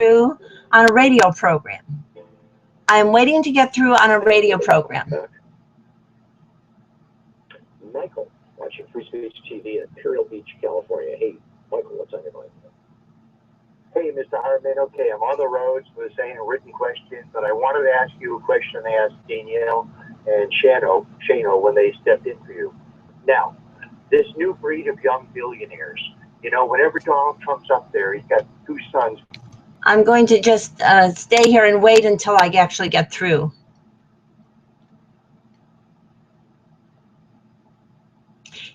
through on a radio program. I am waiting to get through on a radio program. Michael, watching Free Speech TV in Imperial Beach, California. Hey, Michael, what's on your mind? Hey, Mr. Hartman. Okay, I'm on the road, so this ain't a written question, but I wanted to ask you a question I asked Danielle and Shano when they stepped in for you. Now, this new breed of young billionaires, you know, whenever Donald Trump's up there, he's got 2 sons. I'm going to just stay here and wait until I actually get through.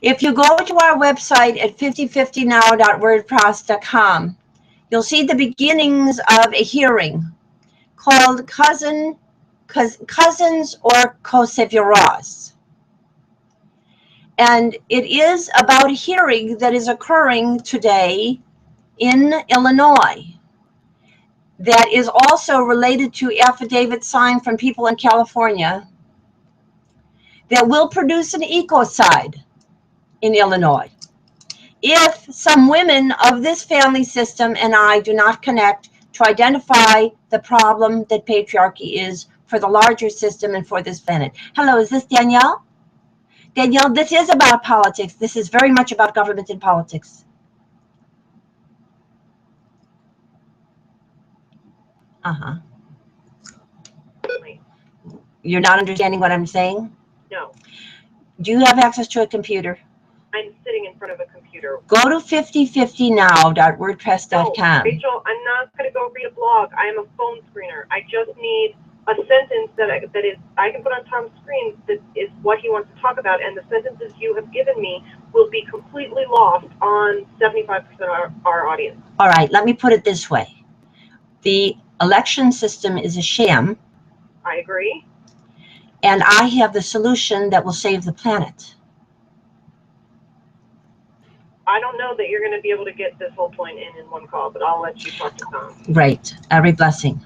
If you go to our website at 5050now.wordpress.com, you'll see the beginnings of a hearing called Cousins or Koseviros. And it is about a hearing that is occurring today in Illinois that is also related to affidavits signed from people in California that will produce an ecocide in Illinois. If some women of this family system and I do not connect to identify the problem that patriarchy is for the larger system and for this planet. Hello, is this Danielle? Danielle, this is about politics. This is very much about government and politics. Uh-huh. You're not understanding what I'm saying? No. Do you have access to a computer? I'm sitting in front of a computer. Go to 5050now.wordpress.com. No, Rachel, I'm not going to go read a blog. I am a phone screener. I just need a sentence that I can put on Tom's screen that is what he wants to talk about, and the sentences you have given me will be completely lost on 75% of our audience. All right, let me put it this way. The election system is a sham. I agree. And I have the solution that will save the planet. I don't know that you're going to be able to get this whole point in one call, but I'll let you talk to Tom. Great. Every blessing.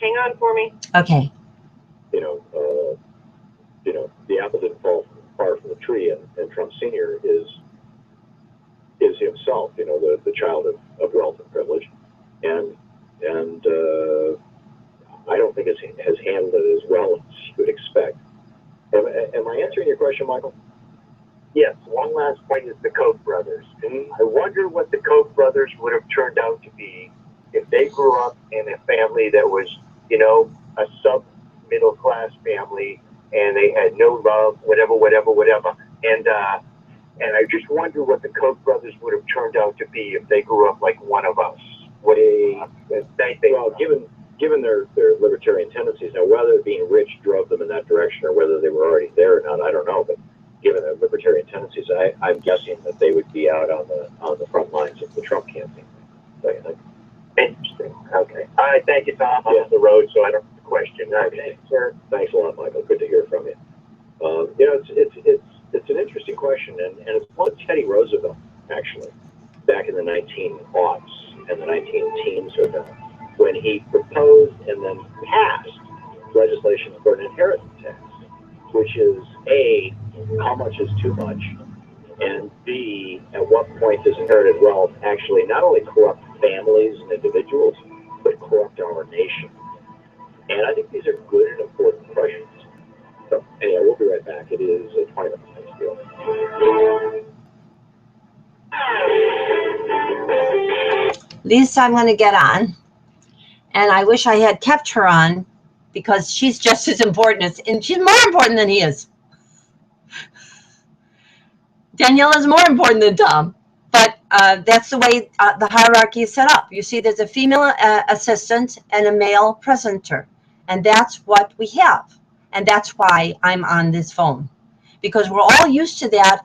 Hang on for me. Okay. The apple didn't fall far from the tree, and Trump Sr. is himself, the child of wealth and privilege, and I don't think has handled it as well as you would expect. Am I answering your question, Michael? Yes, one last point is the Koch brothers. I wonder what the Koch brothers would have turned out to be if they grew up in a family that was, a sub-middle class family, and they had no love, whatever. And I just wonder what the Koch brothers would have turned out to be if they grew up like one of us. Well, given their libertarian tendencies, now whether being rich drove them in that direction or whether they were already there or not, I don't know. But given their libertarian tendencies, I'm guessing that they would be out on the front lines of the Trump campaign. Don't you think? Interesting. Okay. All right. Thank you, Tom. I'm on the road, so I don't have a question. Okay, sir. Thanks a lot, Michael. Good to hear from you. It's an interesting question, and it's one of Teddy Roosevelt, actually, back in the 1900s and the 19-teens or so, when he proposed and then passed legislation for an inheritance tax, which is A, how much is too much, and B, at what point does inherited wealth actually not only corrupt families and individuals, but corrupt our nation? And I think these are good and important questions. So anyway, we'll be right back. It is 20 minutes past the hour. Lisa, I'm going to get on. And I wish I had kept her on because she's just as important and she's more important than he is. Danielle is more important than Tom, but that's the way the hierarchy is set up. You see, there's a female assistant and a male presenter, and that's what we have. And that's why I'm on this phone, because we're all used to that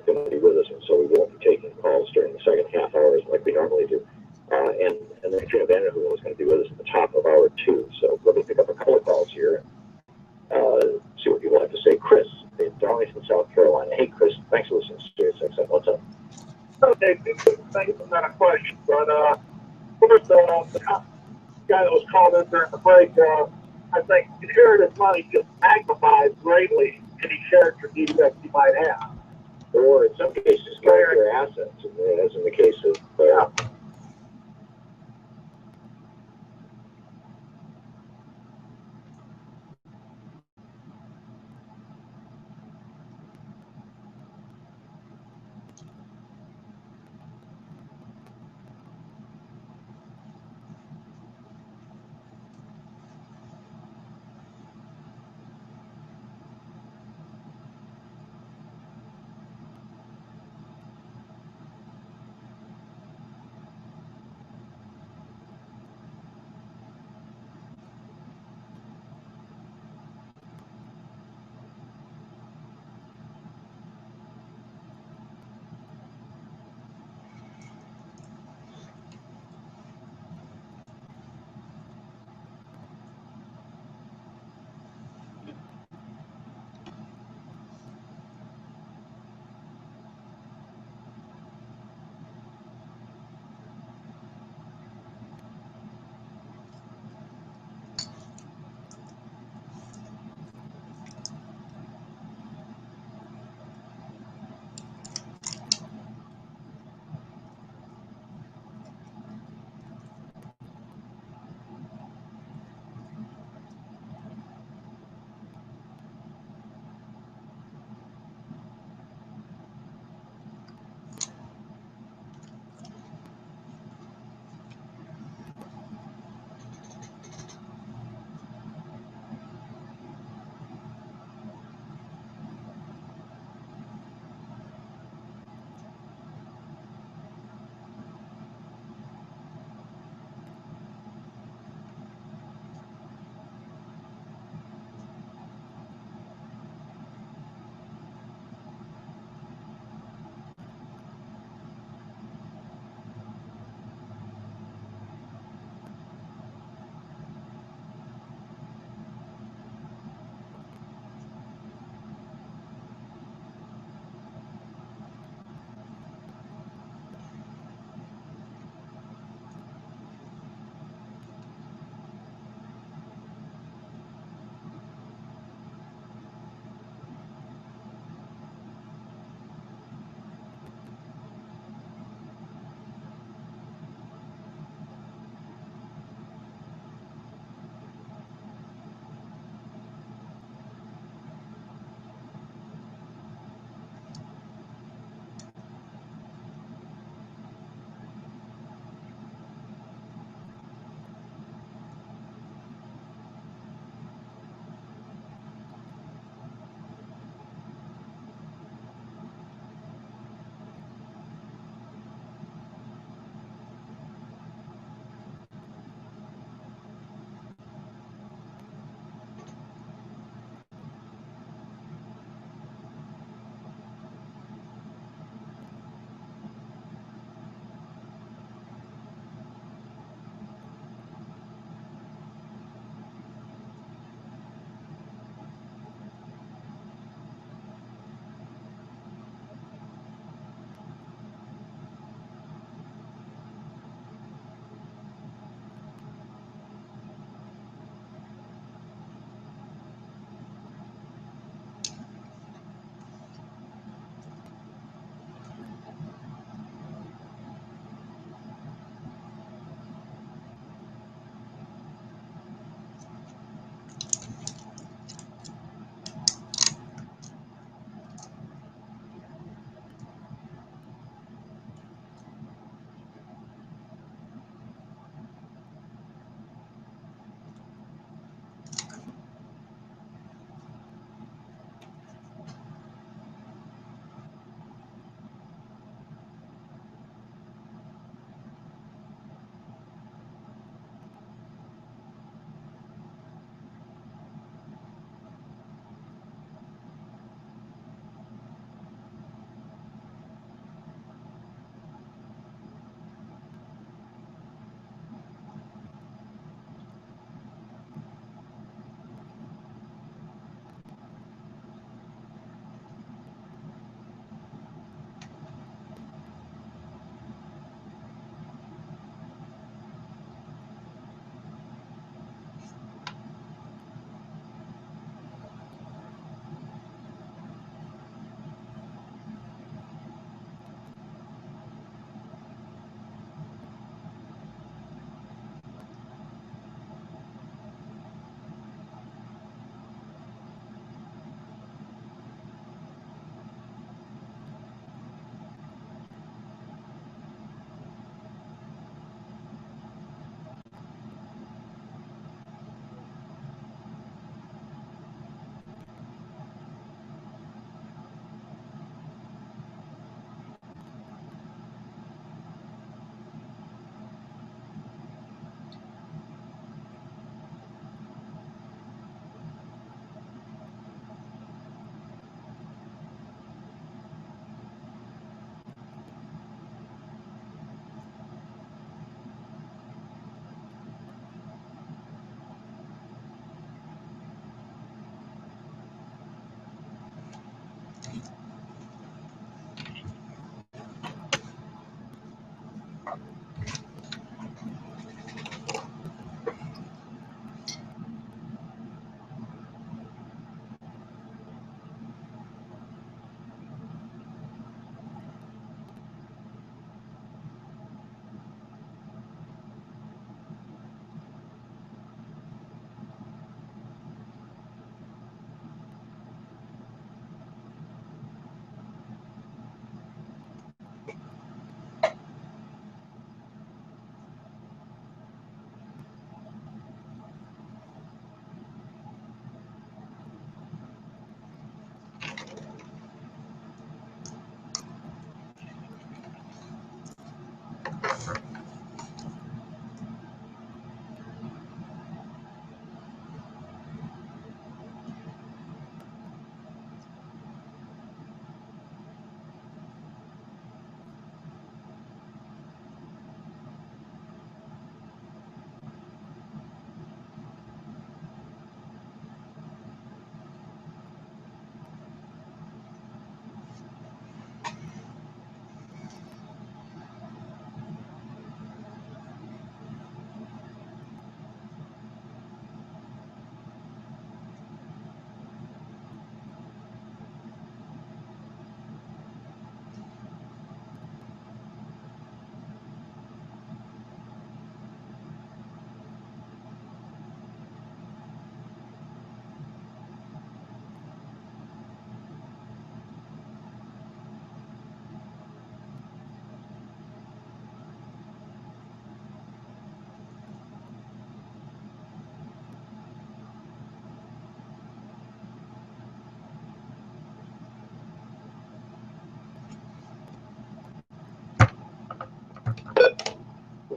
they're going to be with us, and so we won't be taking calls during the second half hours like we normally do. And then Katrina Vanderhoel is going to be with us at the top of hour 2. So let me pick up a couple of calls here and see what people have to say. Chris in Darlington, South Carolina. Hey, Chris, thanks for listening to Sirius XM. What's up? Okay, thanks. Not a question, but first, the guy that was called in during the break, I think inherited money just magnifies greatly any character defects he might have. Or in some cases, character assets, as in the case of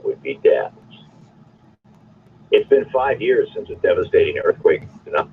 Would be deaths. It's been 5 years since a devastating earthquake, you know?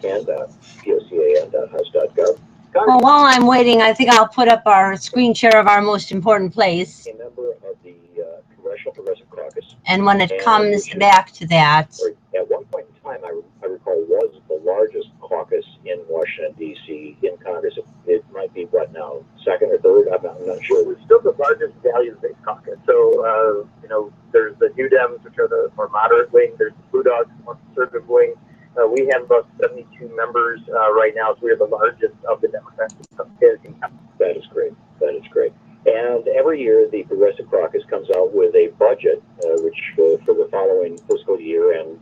and.pocan.house.gov. Well, while I'm waiting, I think I'll put up our screen share of our most important place. A member of the Congressional Progressive Caucus. And when it comes back to that. At one point in time, I recall, was the largest caucus in Washington, D.C. in Congress. It might be, what now, second or third? I'm not sure. We're still the largest values-based caucus. So, you know, there's the New Dems, which are the more moderate wing. There's the Blue Dogs, the more conservative wing. We have about 72 members right now, so we're the largest of the Democrats. That is great. That is great. And every year, the Progressive Caucus comes out with a budget, which for the following fiscal year and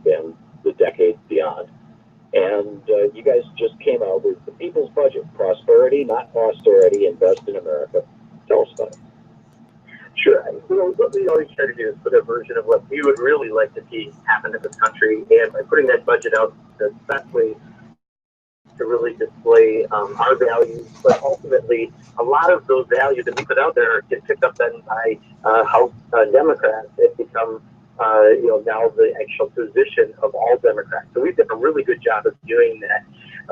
the decade beyond. And you guys just came out with the People's Budget. Prosperity, not austerity. Invest in America. Tell us about it. Sure. So what we always try to do is put a version of what we would really like to see happen in this country. And by putting that budget out, the best way to really display our values, but ultimately a lot of those values that we put out there get picked up then by House Democrats. It becomes you know, now the actual position of all Democrats. So we've done a really good job of doing that.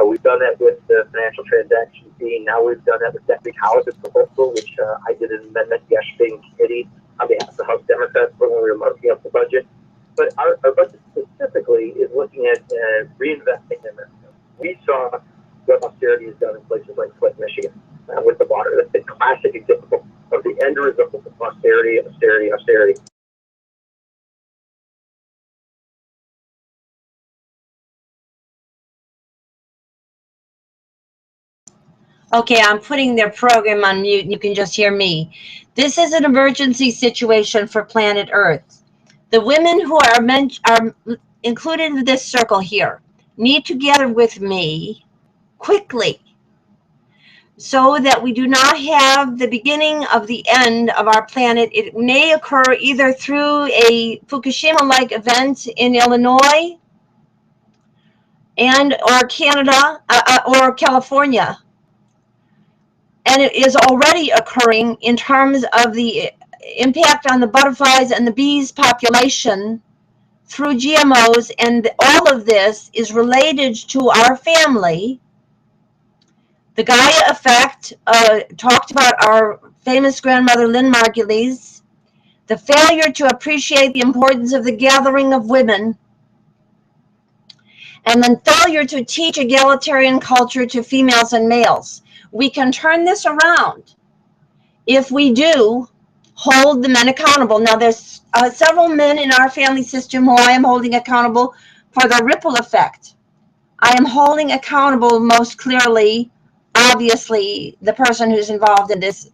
We've done that with the financial transaction fee. Now we've done that with Deputy House's proposal, which I did an amendment yesterday in committee on behalf of the House Democrats when we were marking up the budget. But our budget specifically is looking at reinvesting in America. We saw what austerity has done in places like Flint, Michigan, with the water. That's the classic example of the end result of austerity, austerity, austerity. Okay, I'm putting their program on mute. You can just hear me. This is an emergency situation for planet Earth. The women who are included in this circle here need to gather with me quickly so that we do not have the beginning of the end of our planet. It may occur either through a Fukushima-like event in Illinois or Canada or California. And it is already occurring in terms of the impact on the butterflies and the bees population through GMOs, and all of this is related to our family. The Gaia effect talked about our famous grandmother Lynn Margulies, the failure to appreciate the importance of the gathering of women, and then failure to teach egalitarian culture to females and males. We can turn this around if we do hold the men accountable. Now, there's several men in our family system who I am holding accountable for the ripple effect. I am holding accountable most clearly, obviously, the person who's involved in this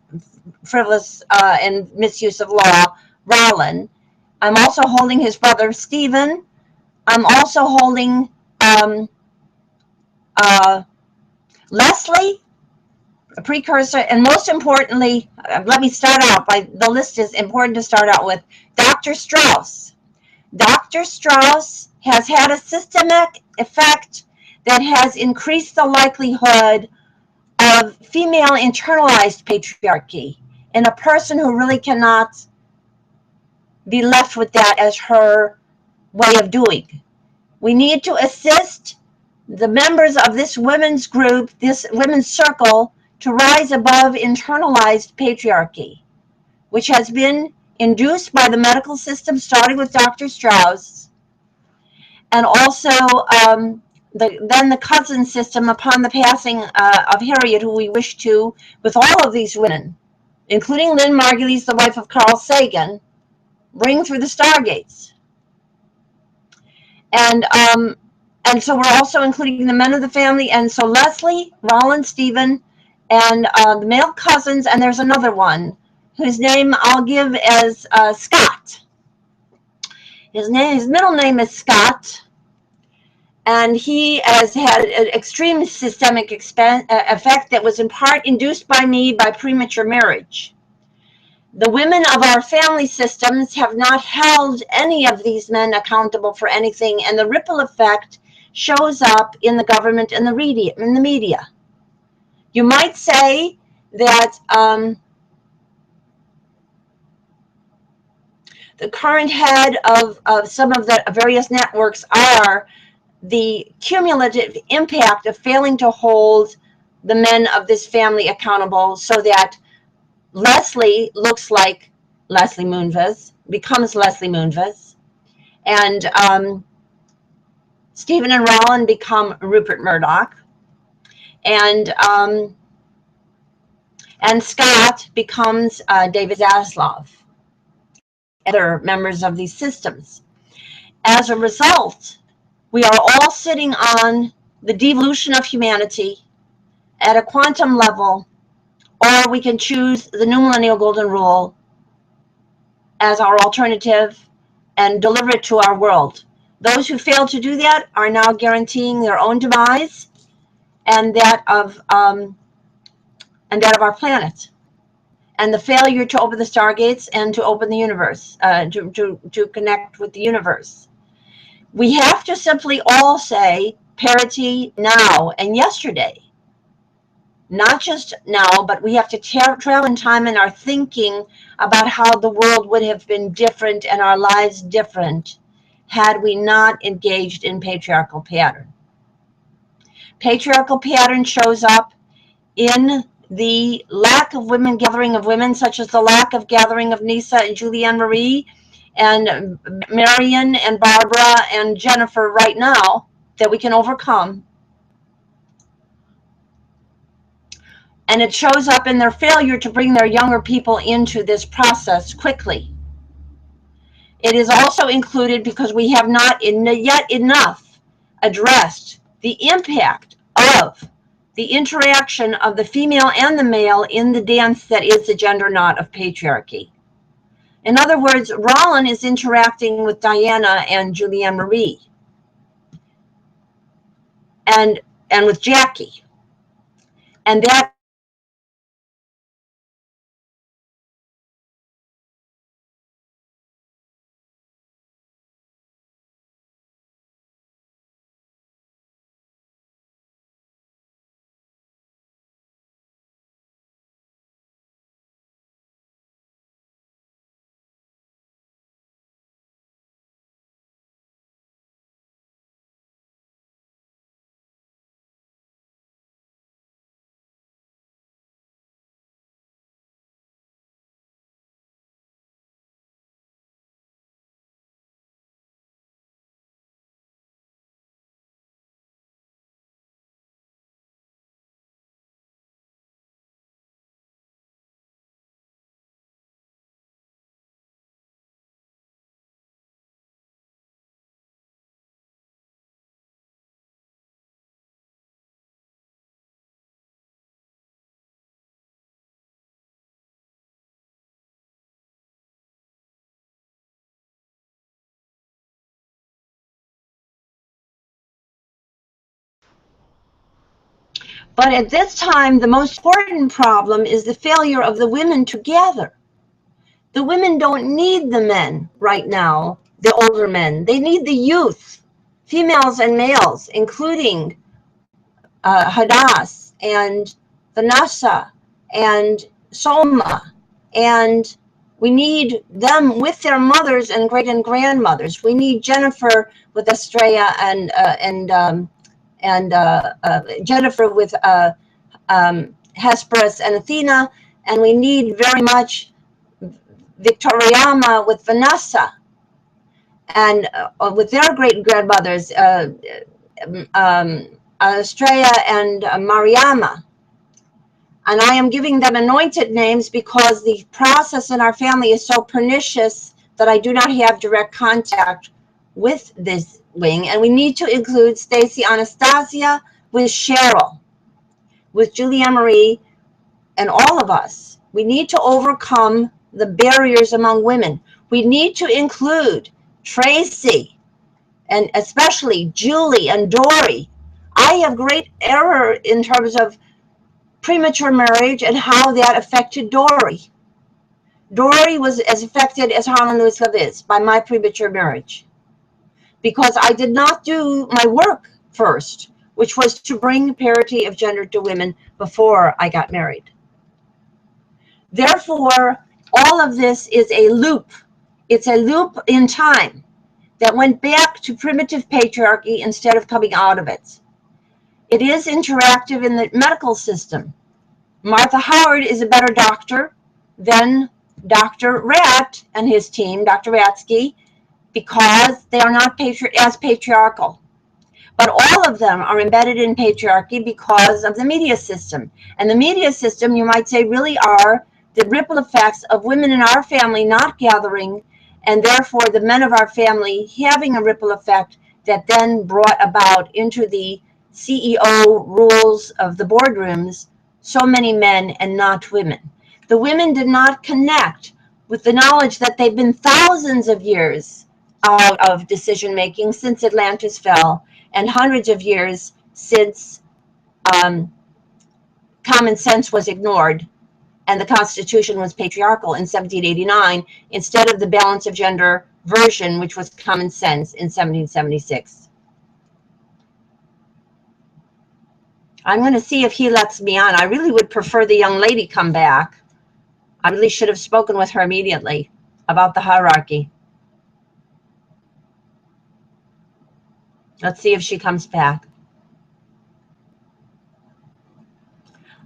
frivolous and misuse of law, Rollin. I'm also holding his brother, Stephen. I'm also holding Leslie, a precursor, and most importantly, let me start out by, the list is important to start out with, Dr. Strauss. Dr. Strauss has had a systemic effect that has increased the likelihood of female internalized patriarchy in a person who really cannot be left with that as her way of doing. We need to assist the members of this women's group, this women's circle, to rise above internalized patriarchy, which has been induced by the medical system, starting with Dr. Strauss, and also then the cousin system upon the passing of Harriet, who we wish to, with all of these women, including Lynn Margulies, the wife of Carl Sagan, bring through the stargates. And so we're also including the men of the family, and so Leslie, Rollin, Stephen, and the male cousins, and there's another one whose name I'll give as Scott. His middle name is Scott, and he has had an extreme systemic effect that was in part induced by me by premature marriage. The women of our family systems have not held any of these men accountable for anything, and the ripple effect shows up in the government and the media. You might say that the current head of some of the various networks are the cumulative impact of failing to hold the men of this family accountable so that Leslie looks like Leslie Moonves, becomes Leslie Moonves, and Stephen and Rollin become Rupert Murdoch, and Scott becomes David Zaslav, other members of these systems. As a result, we are all sitting on the devolution of humanity at a quantum level, or we can choose the new millennial golden rule as our alternative and deliver it to our world. Those who fail to do that are now guaranteeing their own demise and that of our planet, and the failure to open the stargates and to open the universe, to connect with the universe. We have to simply all say parity now and yesterday. Not just now, but we have to travel in time in our thinking about how the world would have been different and our lives different had we not engaged in patriarchal pattern. Patriarchal pattern shows up in the lack of women gathering of women, such as the lack of gathering of Nisa and Julianne Marie and Marion and Barbara and Jennifer right now that we can overcome. And it shows up in their failure to bring their younger people into this process quickly. It is also included because we have not yet enough addressed the impact of the interaction of the female and the male in the dance that is the gender knot of patriarchy. In other words, Rollin is interacting with Diana and Julianne Marie and with Jackie. And that But at this time, the most important problem is the failure of the women to gather. The women don't need the men right now, the older men. They need the youth, females and males, including Hadass and Vanessa and Soma. And we need them with their mothers and great and grandmothers. We need Jennifer with Estrella and Jennifer with Hesperus and Athena, and we need very much Victoriama with Vanessa, and with their great grandmothers, Estrella and Mariama. And I am giving them anointed names because the process in our family is so pernicious that I do not have direct contact with this wing. And we need to include Stacy Anastasia with Cheryl, with Julianne Marie, and all of us. We need to overcome the barriers among women. We need to include Tracy, and especially Julie and Dory. I have great error in terms of premature marriage and how that affected Dory. Dory was as affected as Harlan Lewis Love is by my premature marriage, because I did not do my work first, which was to bring parity of gender to women before I got married. Therefore, all of this is a loop. It's a loop in time that went back to primitive patriarchy instead of coming out of it. It is interactive in the medical system. Martha Howard is a better doctor than Dr. Rat and his team, Dr. Ratsky, because they are not as patriarchal. But all of them are embedded in patriarchy because of the media system. And the media system, you might say, really are the ripple effects of women in our family not gathering, and therefore the men of our family having a ripple effect that then brought about into the CEO rules of the boardrooms so many men and not women. The women did not connect with the knowledge that they've been thousands of years out of decision making since Atlantis fell, and hundreds of years since common sense was ignored and the Constitution was patriarchal in 1789 instead of the balance of gender version, which was common sense in 1776. I'm going to see if he lets me on. I really would prefer the young lady come back. I really should have spoken with her immediately about the hierarchy. Let's see if she comes back.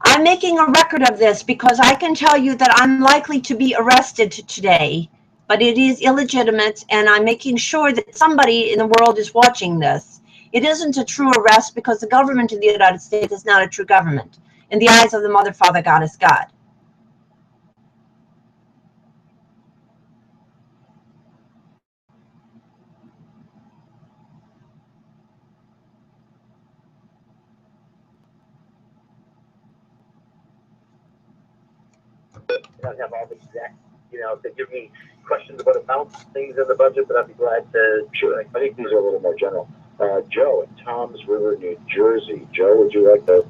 I'm making a record of this because I can tell you that I'm likely to be arrested today, but it is illegitimate, and I'm making sure that somebody in the world is watching this. It isn't a true arrest because the government of the United States is not a true government in the eyes of the Mother, Father, Goddess, God. I don't have all the exact, if they give me questions about amounts, things in the budget, but I'd be glad to. Sure. I think these are a little more general. Joe in Toms River, New Jersey. Joe, would you like to?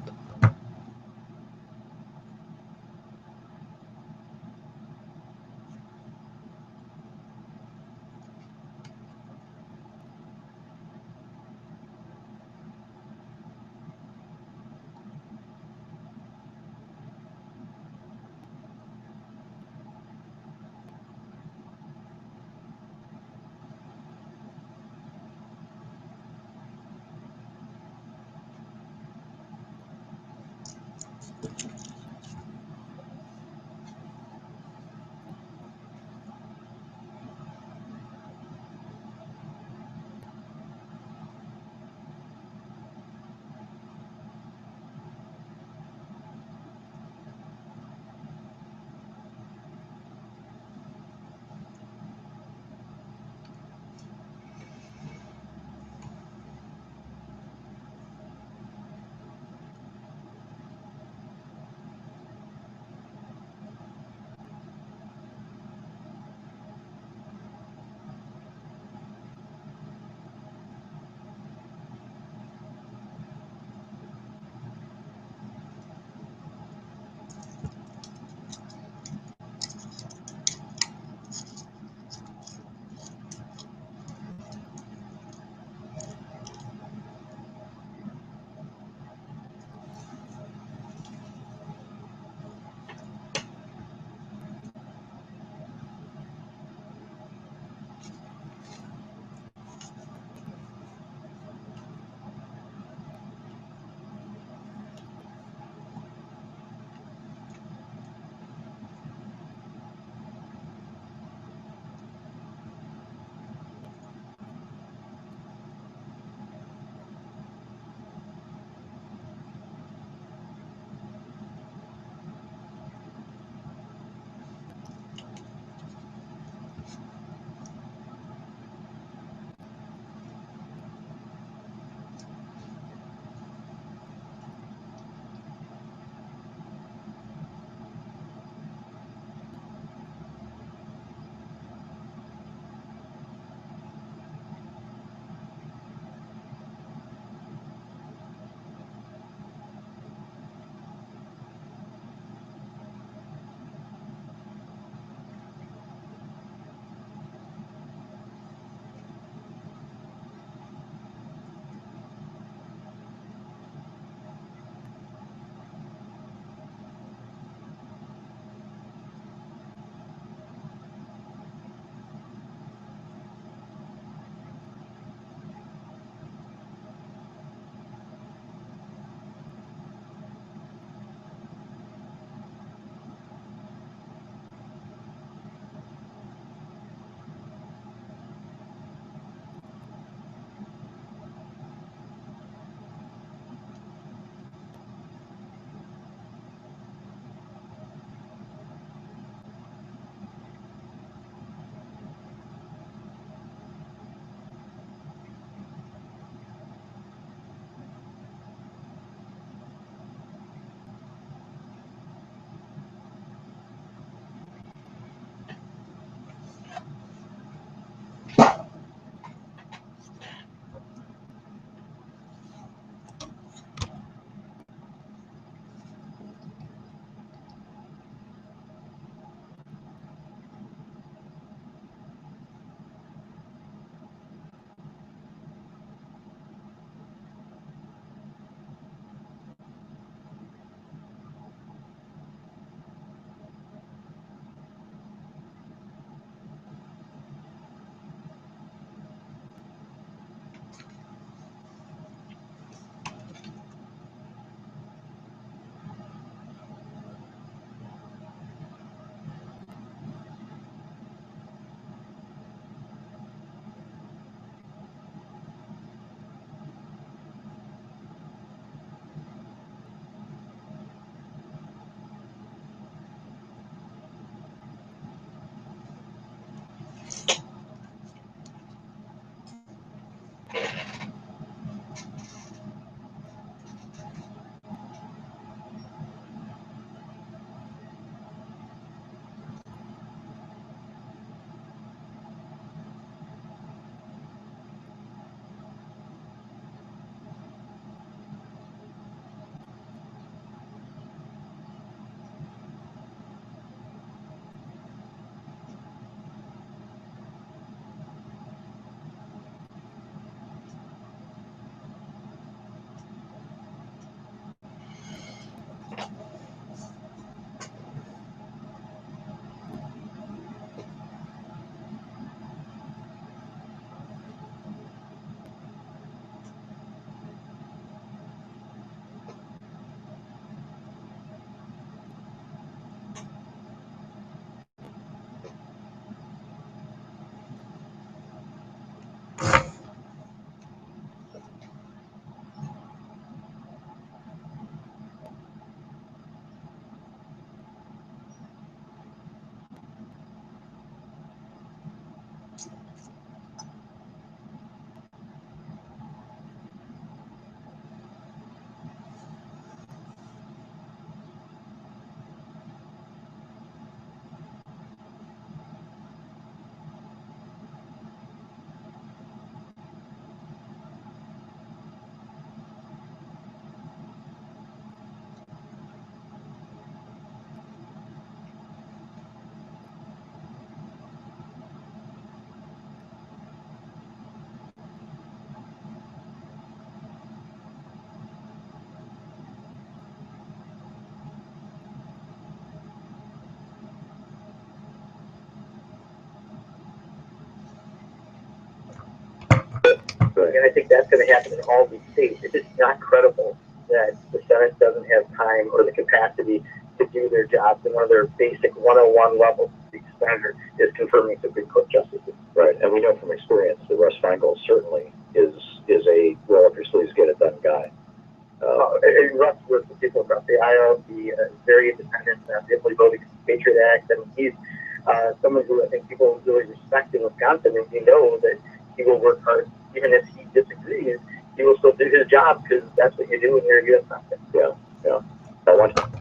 and I think that's going to happen in all these states. It's just not credible that the Senate doesn't have time or the capacity to do their jobs, and one of their basic 101 levels of the senator is confirming Supreme Court justices. Right, and we know from experience that Russ Feingold certainly is a roll up your sleeves, get it done guy. And Russ works with people across the aisle. He is very independent, deeply voted Patriot Act, and he's someone who I think people really respect in Wisconsin, and you know that he will work hard, even if he disagrees, he will still do his job, because that's what you do when you're a U.S. Senator. Yeah, yeah. I want to.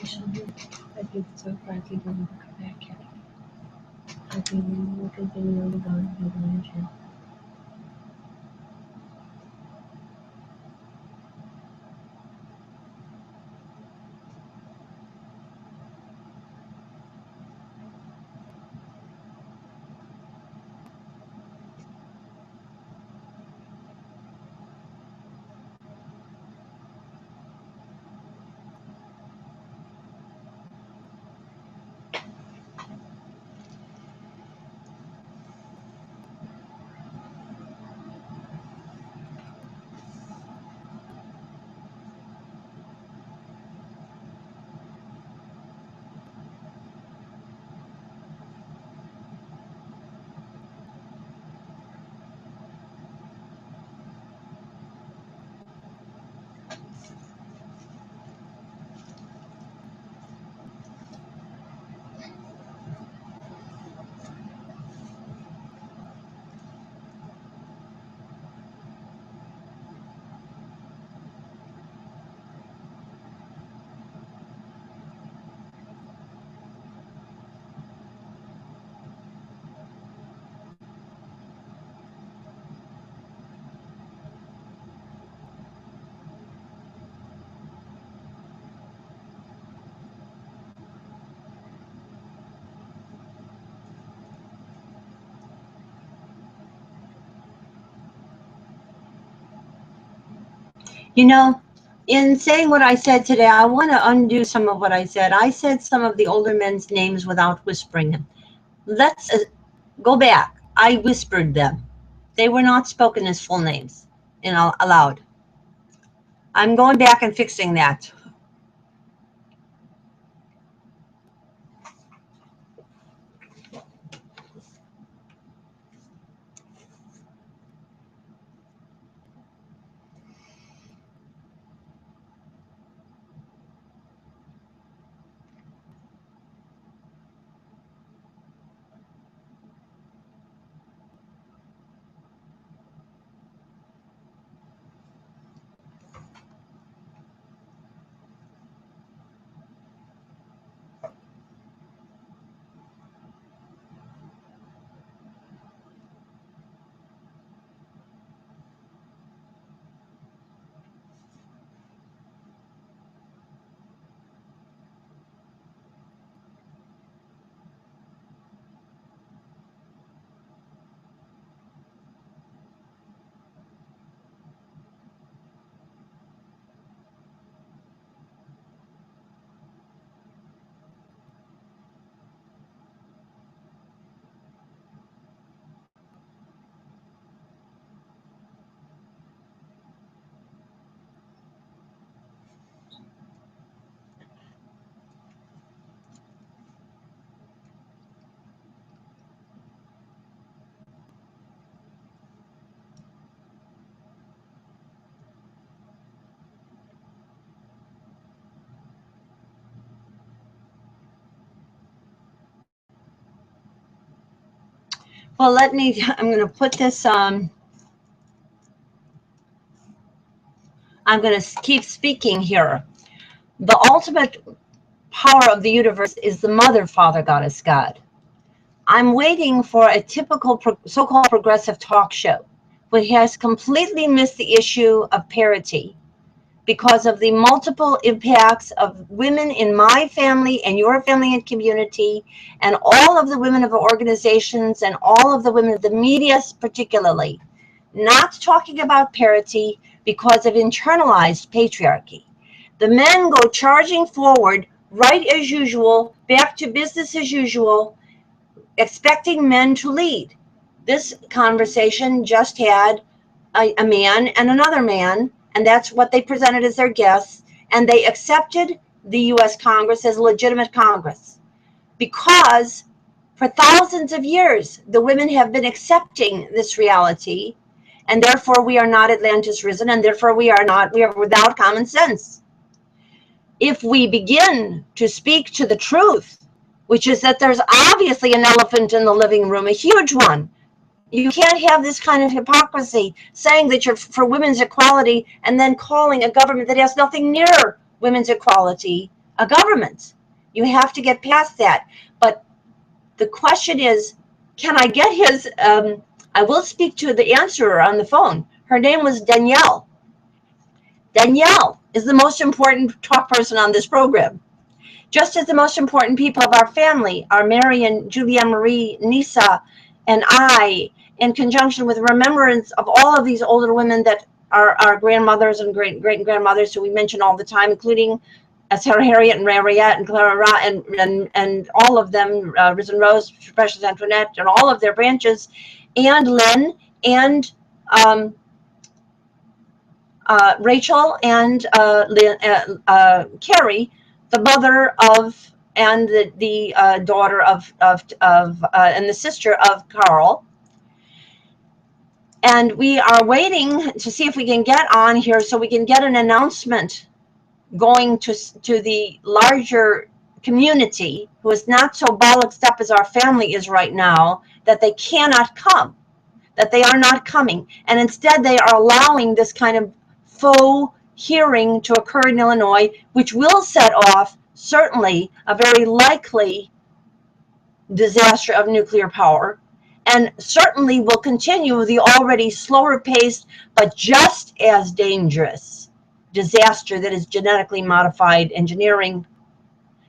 I think so far people will come back here. I think we will continue on the bond. You know, in saying what I said today, I want to undo some of what I said. I said some of the older men's names without whispering them. Let's go back. I whispered them. They were not spoken as full names aloud. I'm going back and fixing that. Well, I'm going to put this on. I'm going to keep speaking here. The ultimate power of the universe is the Mother, Father, Goddess, God. I'm waiting for a typical so-called progressive talk show, which has completely missed the issue of parity because of the multiple impacts of women in my family and your family and community, and all of the women of organizations and all of the women of the media particularly, not talking about parity because of internalized patriarchy. The men go charging forward, right as usual, back to business as usual, expecting men to lead. This conversation just had a man and another man, and that's what they presented as their guests, and they accepted the US Congress as a legitimate Congress because for thousands of years the women have been accepting this reality, and therefore we are not Atlantis risen, and therefore we are without common sense. If we begin to speak to the truth, which is that there's obviously an elephant in the living room, a huge one. You can't have this kind of hypocrisy, saying that you're for women's equality and then calling a government that has nothing near women's equality a government. You have to get past that. But the question is, can I get his, I will speak to the answerer on the phone. Her name was Danielle. Danielle is the most important talk person on this program. Just as the most important people of our family are Marion, Julia Marie, Nisa, and I, in conjunction with remembrance of all of these older women that are our grandmothers and great-grandmothers who we mention all the time, including Sarah Harriet and Rariette and Clara and all of them, Risen Rose, Precious Antoinette, and all of their branches, and Lynn and Rachel and Carrie, the mother of and the daughter of and the sister of Carl. And we are waiting to see if we can get on here so we can get an announcement going to the larger community who is not so bollocksed up as our family is right now, that they cannot come, that they are not coming. And instead they are allowing this kind of faux hearing to occur in Illinois, which will set off certainly a very likely disaster of nuclear power, and certainly will continue the already slower paced but just as dangerous disaster that is genetically modified engineering,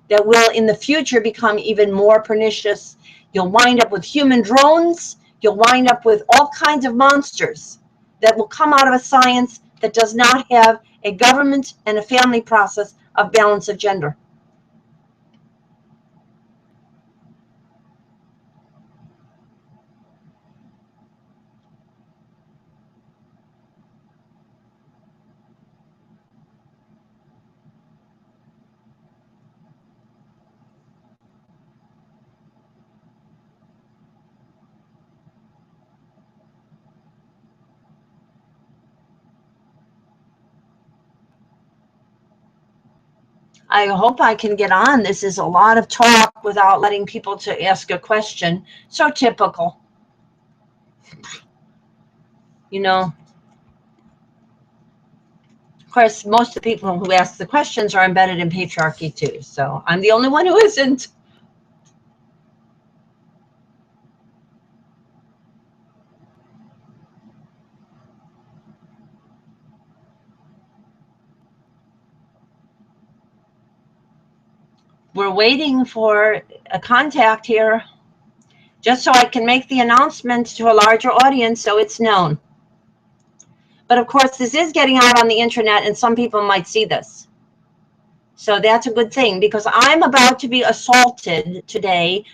that will in the future become even more pernicious. You'll wind up with human drones. You'll wind up with all kinds of monsters that will come out of a science that does not have a government and a family process of balance of gender. I hope I can get on. This is a lot of talk without letting people to ask a question. So typical. You know, of course, most of the people who ask the questions are embedded in patriarchy too. So I'm the only one who isn't. We're waiting for a contact here, just so I can make the announcement to a larger audience so it's known. But of course, this is getting out on the internet and some people might see this. So that's a good thing, because I'm about to be assaulted today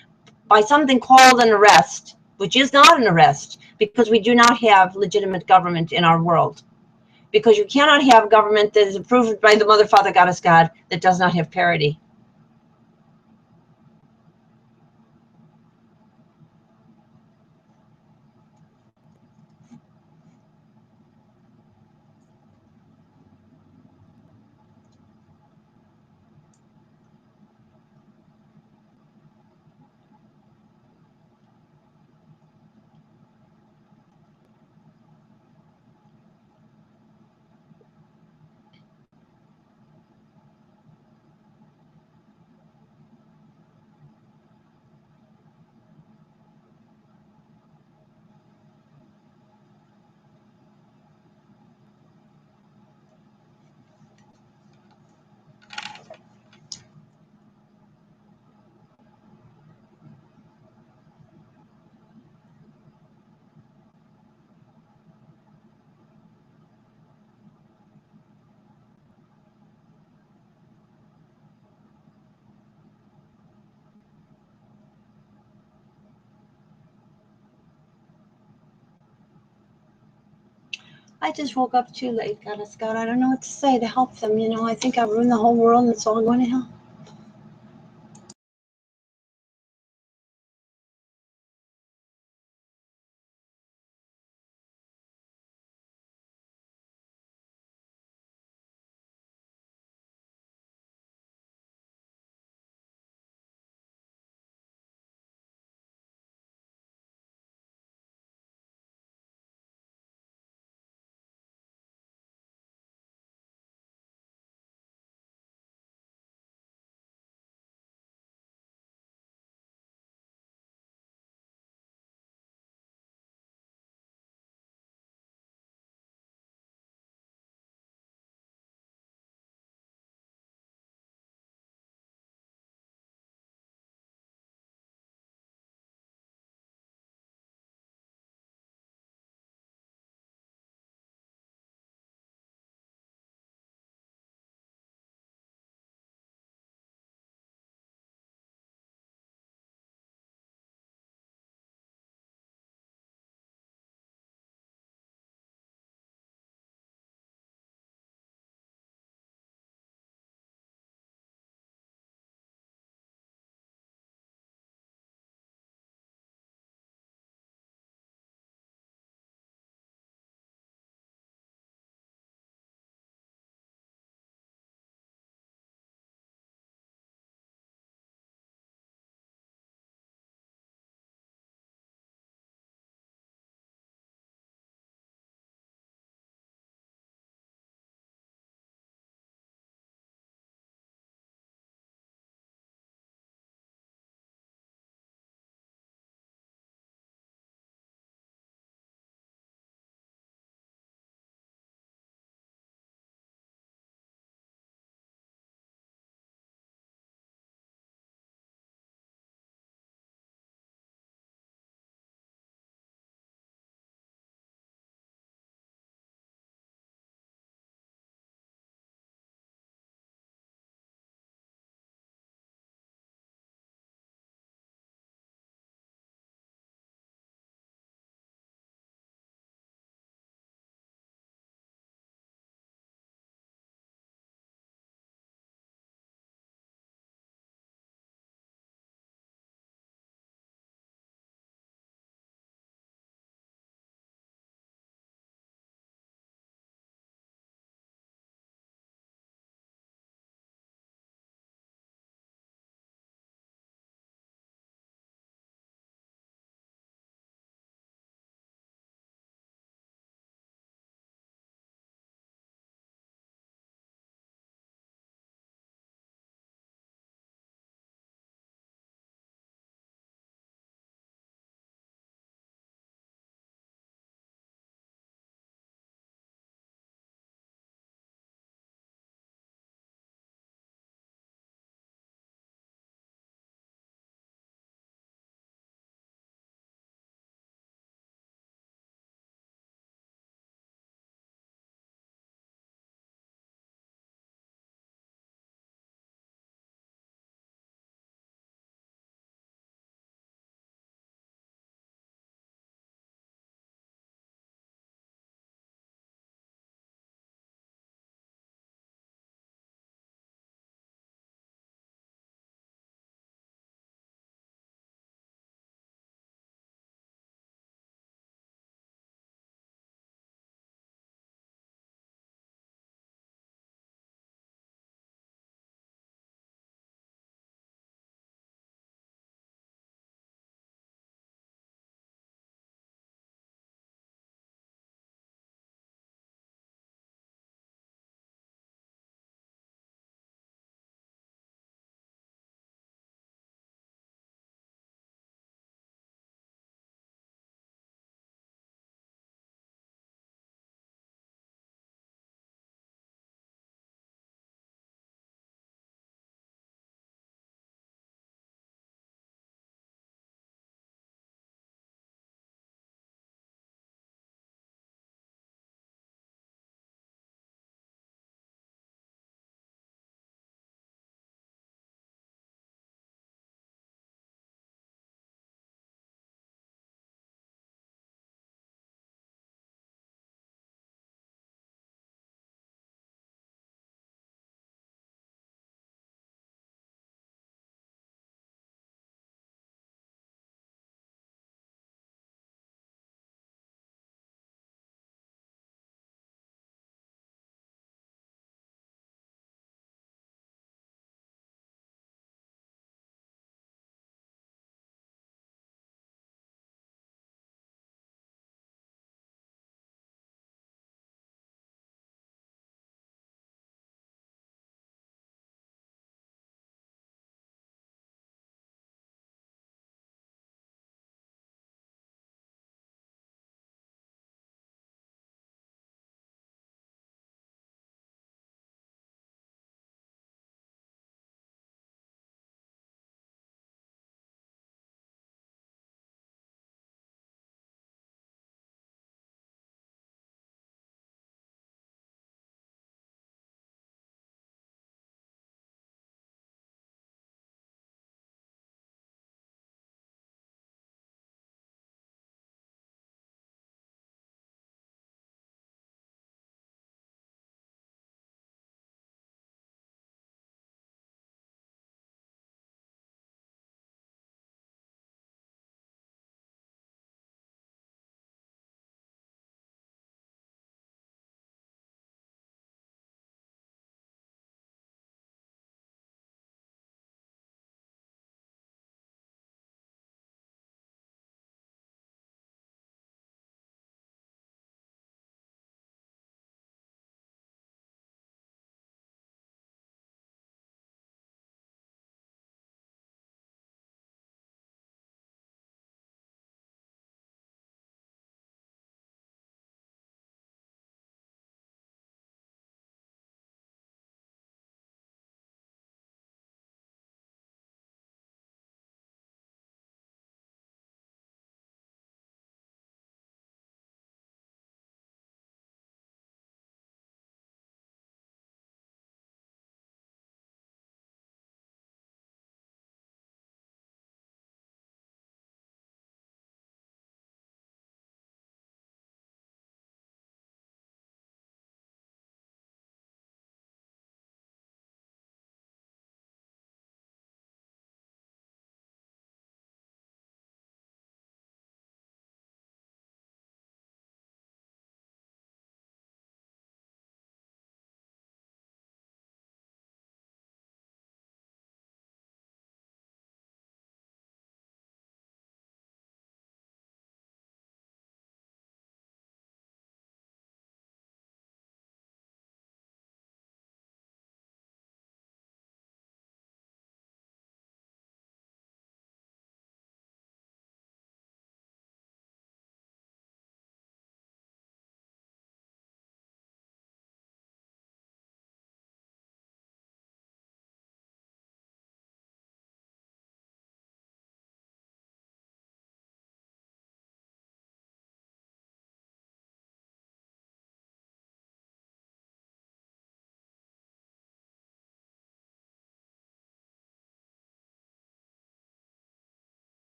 by something called an arrest, which is not an arrest, because we do not have legitimate government in our world. Because you cannot have a government that is approved by the Mother, Father, Goddess, God, that does not have parity. I just woke up too late, Goddess God. I don't know what to say to help them. You know, I think I've ruined the whole world and it's all going to hell.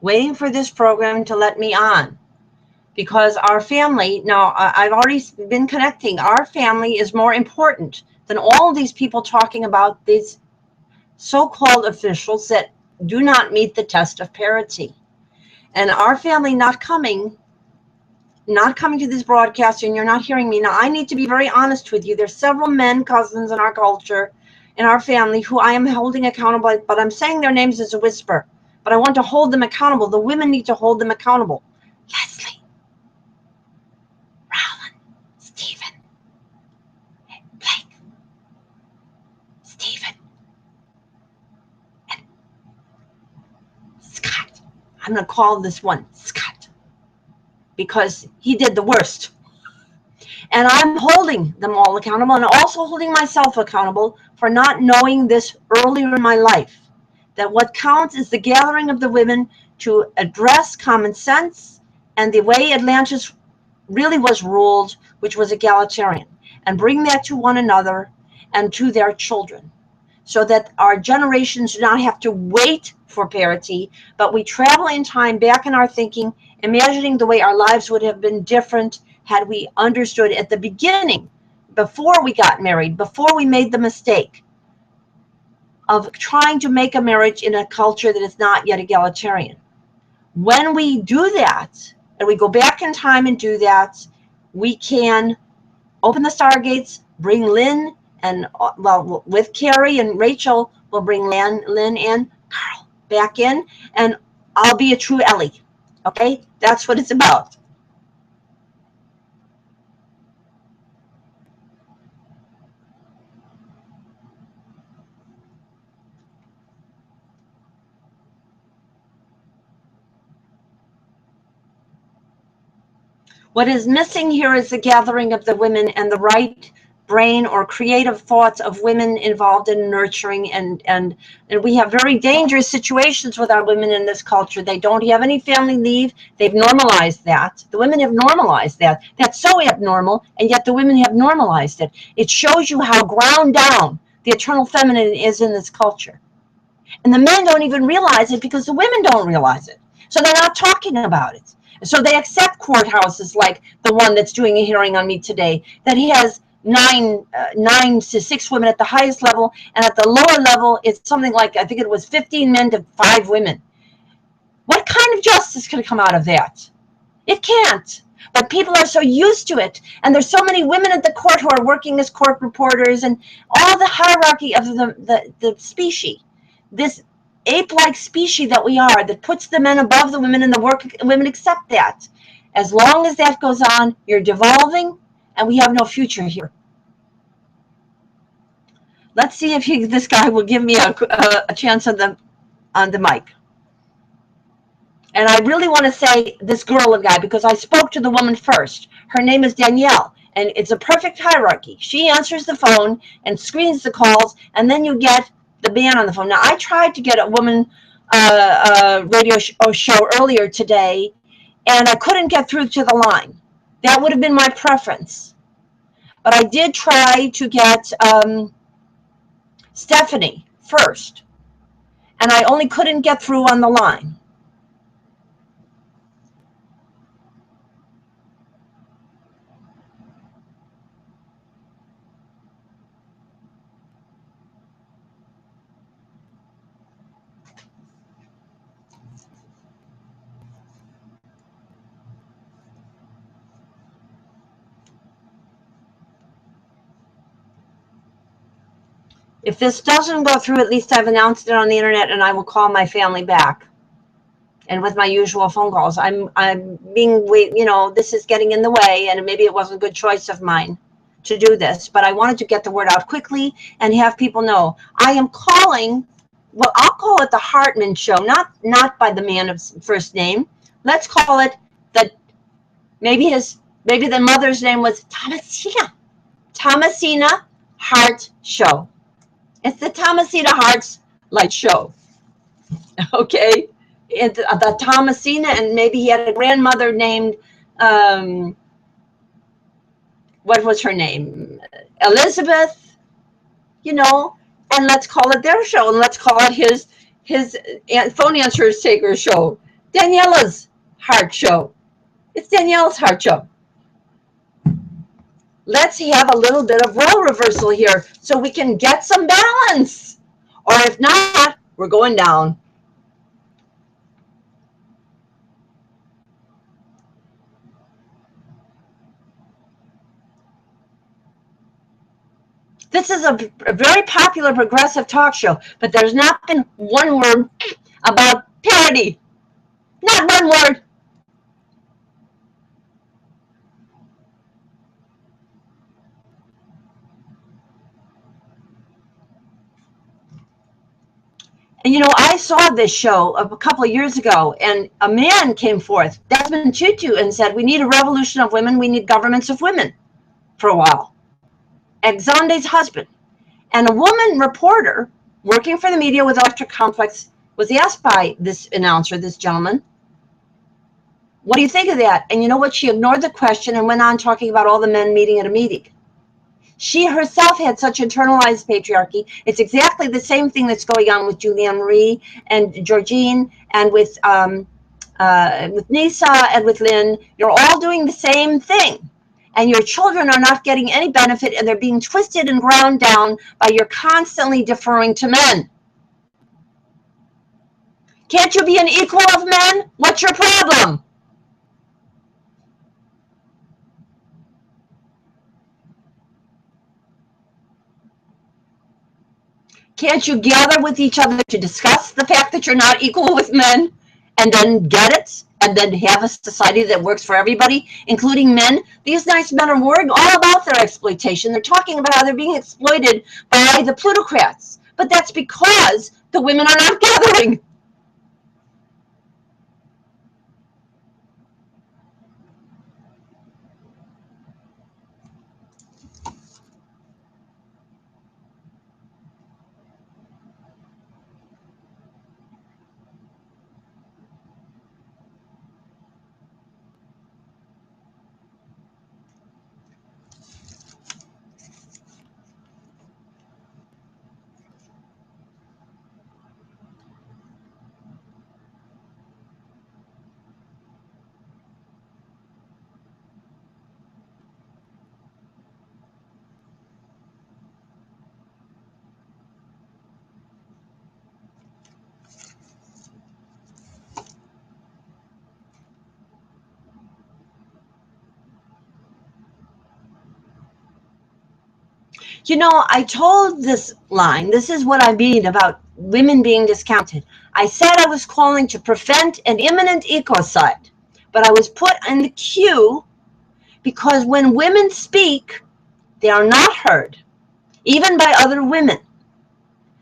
waiting for this program to let me on. Because our family, now I've already been connecting, our family is more important than all these people talking about these so-called officials that do not meet the test of parity. And our family not coming to this broadcast, and you're not hearing me. Now, I need to be very honest with you. There's several men, cousins in our culture, in our family, who I am holding accountable, but I'm saying their names as a whisper. But I want to hold them accountable. The women need to hold them accountable. Leslie, Roland, Stephen, Blake, Stephen, and Scott. I'm going to call this one Scott, because he did the worst. And I'm holding them all accountable, and also holding myself accountable for not knowing this earlier in my life. That what counts is the gathering of the women to address common sense and the way Atlantis really was ruled, which was egalitarian, and bring that to one another and to their children, so that our generations do not have to wait for parity, but we travel in time back in our thinking, imagining the way our lives would have been different had we understood at the beginning, before we got married, before we made the mistake of trying to make a marriage in a culture that is not yet egalitarian. When we do that, and we go back in time and do that, we can open the stargates, bring Lynn, and well, with Carrie and Rachel, we'll bring Lynn and Carl back in, and I'll be a true Ellie. Okay, that's what it's about. What is missing here is the gathering of the women and the right brain or creative thoughts of women involved in nurturing, and we have very dangerous situations with our women in this culture. They don't have any family leave. They've normalized that. The women have normalized that. That's so abnormal, and yet the women have normalized it. It shows you how ground down the eternal feminine is in this culture. And the men don't even realize it because the women don't realize it. So they're not talking about it. So they accept courthouses like the one that's doing a hearing on me today, that he has 9 to 6 women at the highest level, and at the lower level, it's something like, I think it was 15 men to 5 women. What kind of justice can come out of that? It can't. But people are so used to it, and there's so many women at the court who are working as court reporters, and all the hierarchy of the species, this ape-like species that we are, that puts the men above the women, and the women accept that. As long as that goes on, you're devolving, and we have no future here. Let's see if this guy will give me a chance on the mic. And I really want to say this girl and guy, because I spoke to the woman first. Her name is Danielle, and it's a perfect hierarchy. She answers the phone and screens the calls, and then you get the man on the phone. Now, I tried to get a woman radio show earlier today, and I couldn't get through to the line. That would have been my preference. But I did try to get Stephanie first, and I only couldn't get through on the line. If this doesn't go through, at least I've announced it on the internet, and I will call my family back. And with my usual phone calls, I'm being, you know, this is getting in the way, and maybe it wasn't a good choice of mine to do this, but I wanted to get the word out quickly and have people know. I am calling, well, I'll call it the Hartman Show, not by the man of first name. Let's call it maybe the mother's name was Thomasina Hart Show. It's the Thomasina Hart's Light Show. Okay? It's the Thomasina, and maybe he had a grandmother named, what was her name? Elizabeth, you know, and let's call it their show, and let's call it his phone answers taker show, Daniela's heart show. It's Danielle's heart show. Let's have a little bit of role reversal here so we can get some balance. Or if not, we're going down. This is a very popular progressive talk show, but there's not been one word about parity. Not one word. And you know, I saw this show a couple of years ago, and a man came forth, Desmond Tutu, and said, we need a revolution of women, we need governments of women, for a while. Exande's husband. And a woman reporter working for the media with Electric Complex was asked by this announcer, this gentleman, what do you think of that? And you know what? She ignored the question and went on talking about all the men meeting at a meeting. She herself had such internalized patriarchy. It's exactly the same thing that's going on with Julianne Marie and Georgine and with Nisa and with Lynn. You're all doing the same thing. And your children are not getting any benefit, and they're being twisted and ground down by your constantly deferring to men. Can't you be an equal of men? What's your problem? Can't you gather with each other to discuss the fact that you're not equal with men and then get it and then have a society that works for everybody, including men? These nice men are worried all about their exploitation. They're talking about how they're being exploited by the plutocrats. But that's because the women are not gathering. You know, I told this line, this is what I mean about women being discounted. I said I was calling to prevent an imminent ecocide, but I was put in the queue because when women speak, they are not heard, even by other women.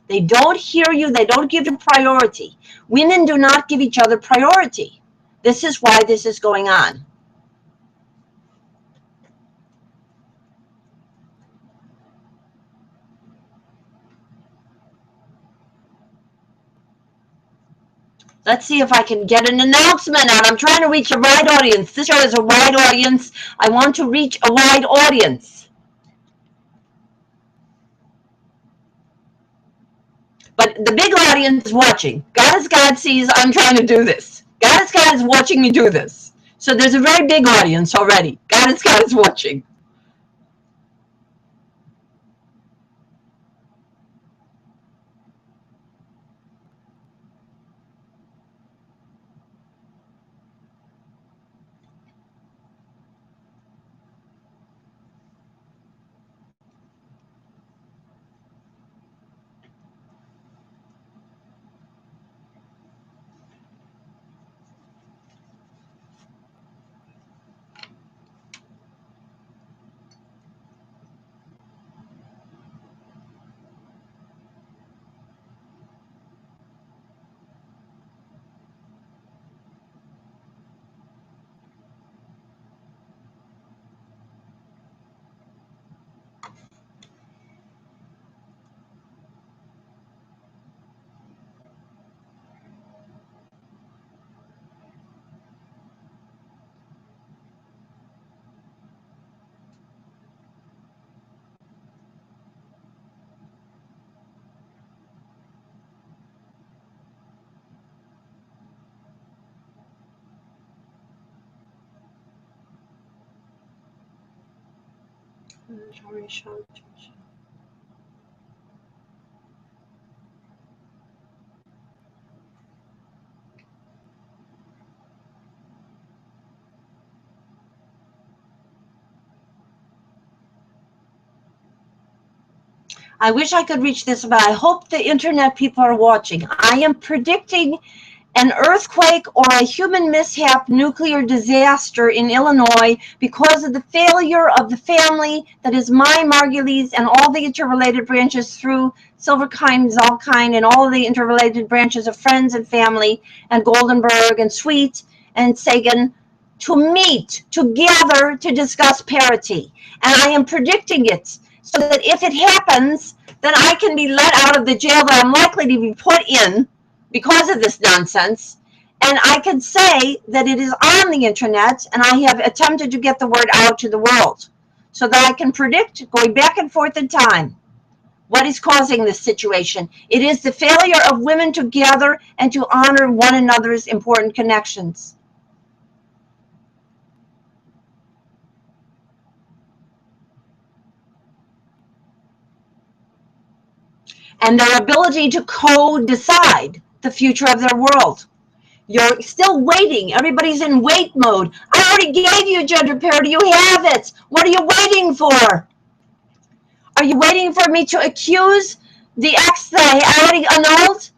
They don't hear you. They don't give you priority. Women do not give each other priority. This is why this is going on. Let's see if I can get an announcement out. I'm trying to reach a wide audience. This show is a wide audience. I want to reach a wide audience. But the big audience is watching. God as God sees, I'm trying to do this. God as God is watching me do this. So there's a very big audience already. God as God is watching. I wish I could reach this, but I hope the internet people are watching. I am predicting an earthquake or a human mishap nuclear disaster in Illinois because of the failure of the family that is my Margulies and all the interrelated branches through Silverkind, Zalkind, and all the interrelated branches of friends and family, and Goldenberg and Sweet and Sagan, to meet, to gather, to discuss parity. And I am predicting it so that if it happens, then I can be let out of the jail that I'm likely to be put in because of this nonsense, and I can say that it is on the internet, and I have attempted to get the word out to the world so that I can predict, going back and forth in time, what is causing this situation. It is the failure of women to gather and to honor one another's important connections. And their ability to co-decide the future of their world. You're still waiting. Everybody's in wait mode. I already gave you gender parity. You have it. What are you waiting for? Are you waiting for me to accuse the ex that I already annulled?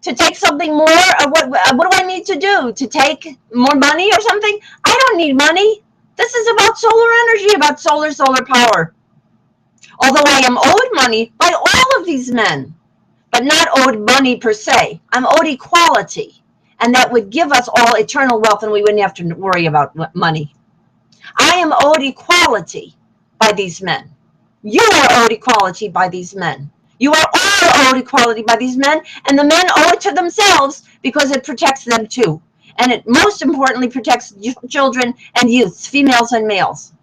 To take something more? Or what do I need to do? To take more money or something? I don't need money. This is about solar energy, about solar power. Although I am owed money by all of these men, but not owed money per se. I'm owed equality. And that would give us all eternal wealth and we wouldn't have to worry about money. I am owed equality by these men. You are owed equality by these men. You are all owed equality by these men, and the men owe it to themselves because it protects them too. And it most importantly protects children and youths, females and males.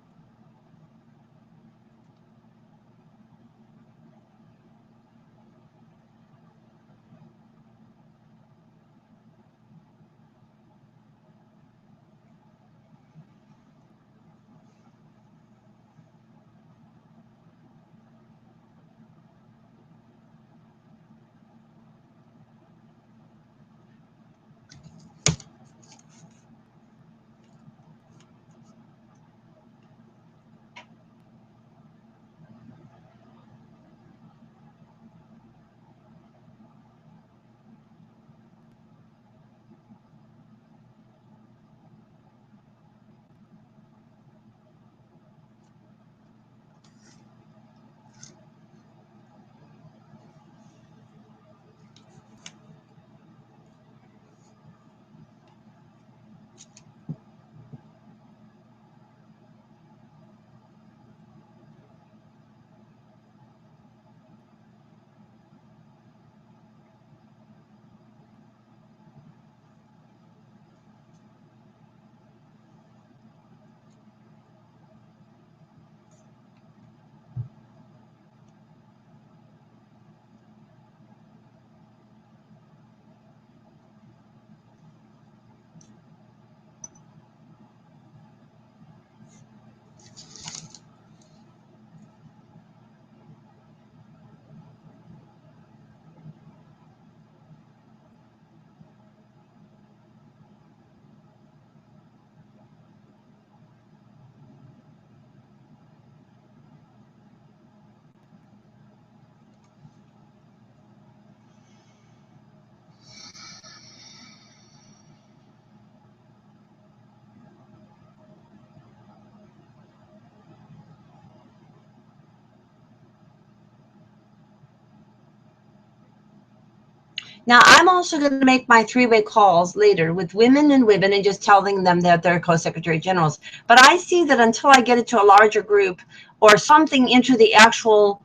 Now, I'm also going to make my three-way calls later with women and just telling them that they're co-secretary generals. But I see that until I get it to a larger group or something into the actual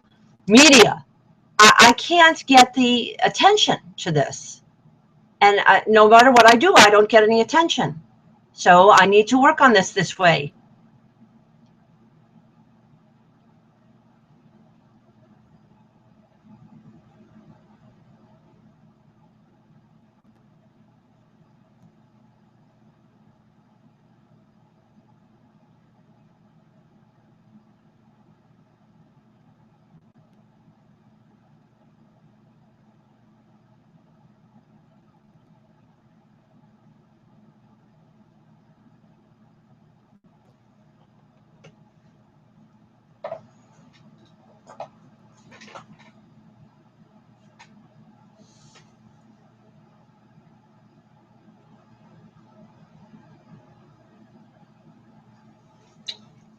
media, I can't get the attention to this. And no matter what I do, I don't get any attention. So I need to work on this way.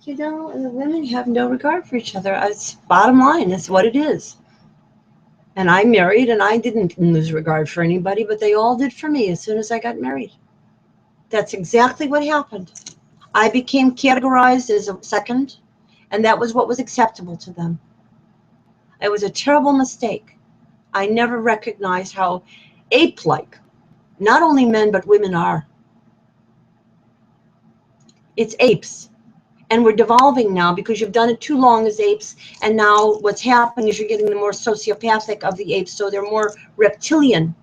You know, the women have no regard for each other. It's bottom line. It's what it is. And I married, and I didn't lose regard for anybody, but they all did for me as soon as I got married. That's exactly what happened. I became categorized as a second, and that was what was acceptable to them. It was a terrible mistake. I never recognized how ape-like not only men but women are. It's apes. And we're devolving now because you've done it too long as apes, and now what's happening is you're getting the more sociopathic of the apes, so they're more reptilian.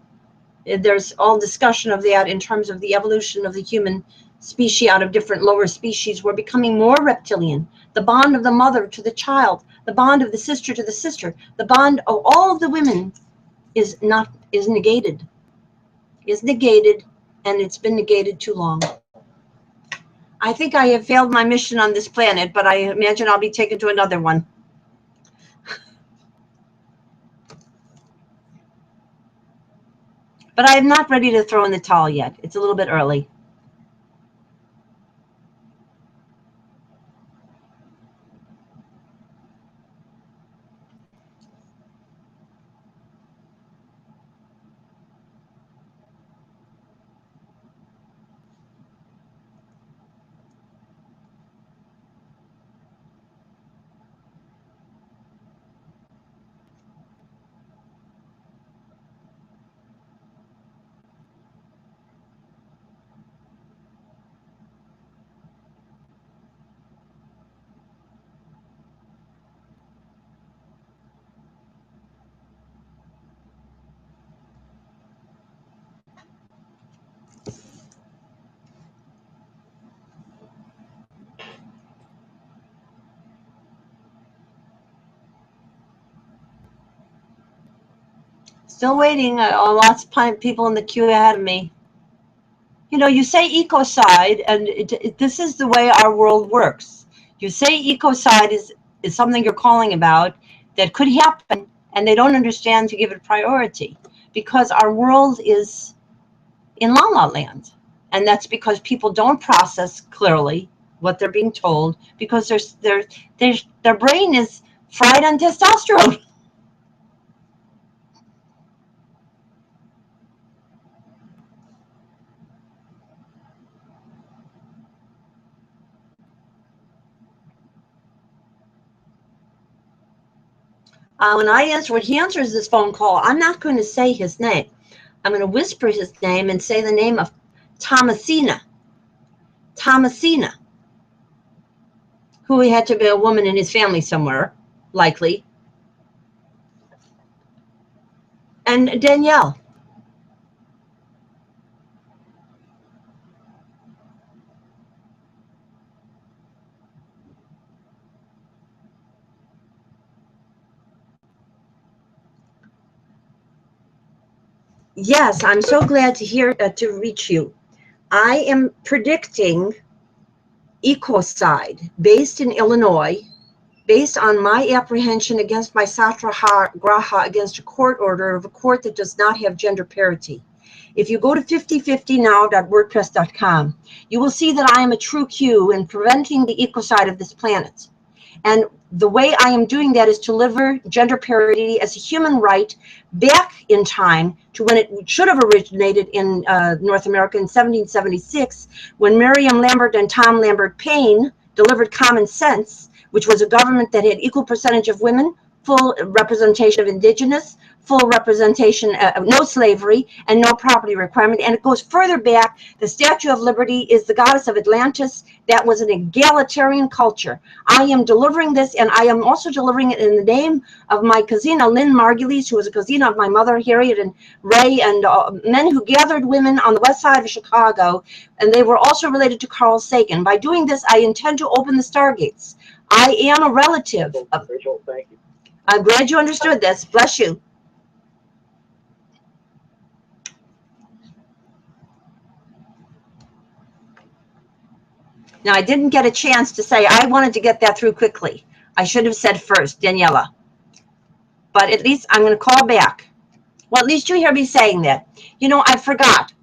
There's all discussion of that in terms of the evolution of the human species out of different lower species. We're becoming more reptilian. The bond of the mother to the child, the bond of the sister to the sister, the bond of all of the women is negated. Is negated, and it's been negated too long. I think I have failed my mission on this planet, but I imagine I'll be taken to another one. But I am not ready to throw in the towel yet. It's a little bit early. Still waiting. Lots of people in the queue ahead of me. You know, you say ecocide, and this is the way our world works. You say ecocide is something you're calling about that could happen, and they don't understand to give it priority because our world is in la-la land. And that's because people don't process clearly what they're being told because their brain is fried on testosterone. When he answers this phone call, I'm not going to say his name. I'm going to whisper his name and say the name of Thomasina, who had to be a woman in his family somewhere, likely, and Danielle. Yes, I'm so glad to reach you. I am predicting ecocide based in Illinois, based on my apprehension against my satyagraha against a court order of a court that does not have gender parity. If you go to 5050now.wordpress.com, you will see that I am a true Q in preventing the ecocide of this planet. And the way I am doing that is to deliver gender parity as a human right back in time to when it should have originated in North America in 1776, when Miriam Lambert and Tom Lambert Payne delivered Common Sense, which was a government that had equal percentage of women, full representation of indigenous, full representation, no slavery, and no property requirement. And it goes further back. The Statue of Liberty is the goddess of Atlantis. That was an egalitarian culture. I am delivering this, and I am also delivering it in the name of my cousina, Lynn Margulies, who was a cousina of my mother, Harriet and Ray, and men who gathered women on the west side of Chicago, and they were also related to Carl Sagan. By doing this, I intend to open the stargates. I am a relative. Rachel, thank you. I'm glad you understood this. Bless you. Now, I didn't get a chance to say, I wanted to get that through quickly. I should have said first, Daniela. But at least I'm going to call back. Well, at least you hear me saying that. You know, I forgot.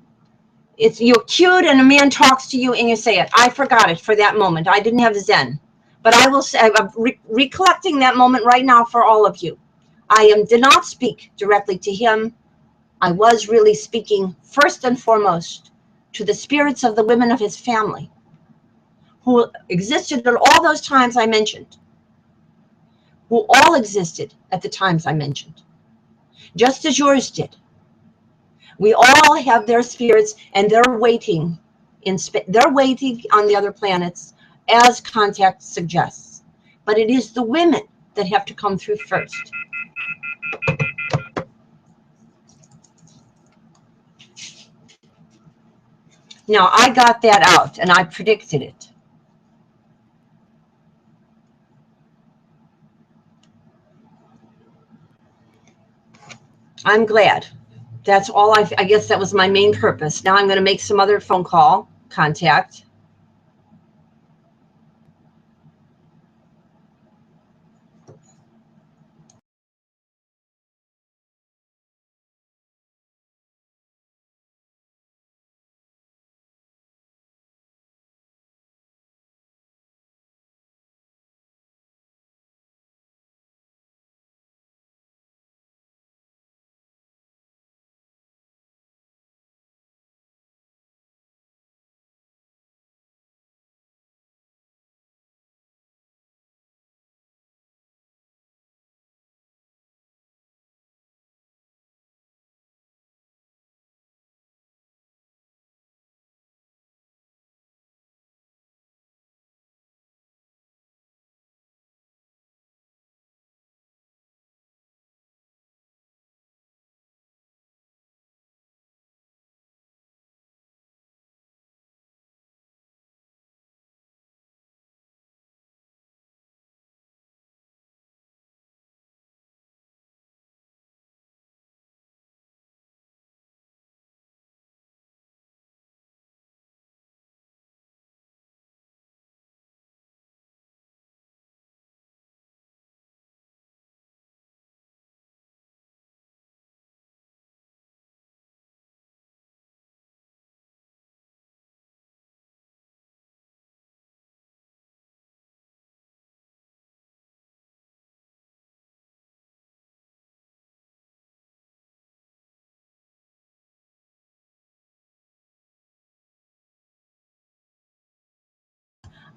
You're cute and a man talks to you and you say it. I forgot it for that moment. I didn't have Zen. But I will say, I'm recollecting that moment right now for all of you. Did not speak directly to him. I was really speaking first and foremost to the spirits of the women of his family who existed at all those times I mentioned, who all existed at the times I mentioned, just as yours did. We all have their spirits, and they're waiting they're waiting on the other planets, as contact suggests. But it is the women that have to come through first. Now, I got that out, and I predicted it. I'm glad. That's all I guess that was my main purpose. Now I'm going to make some other phone call contact.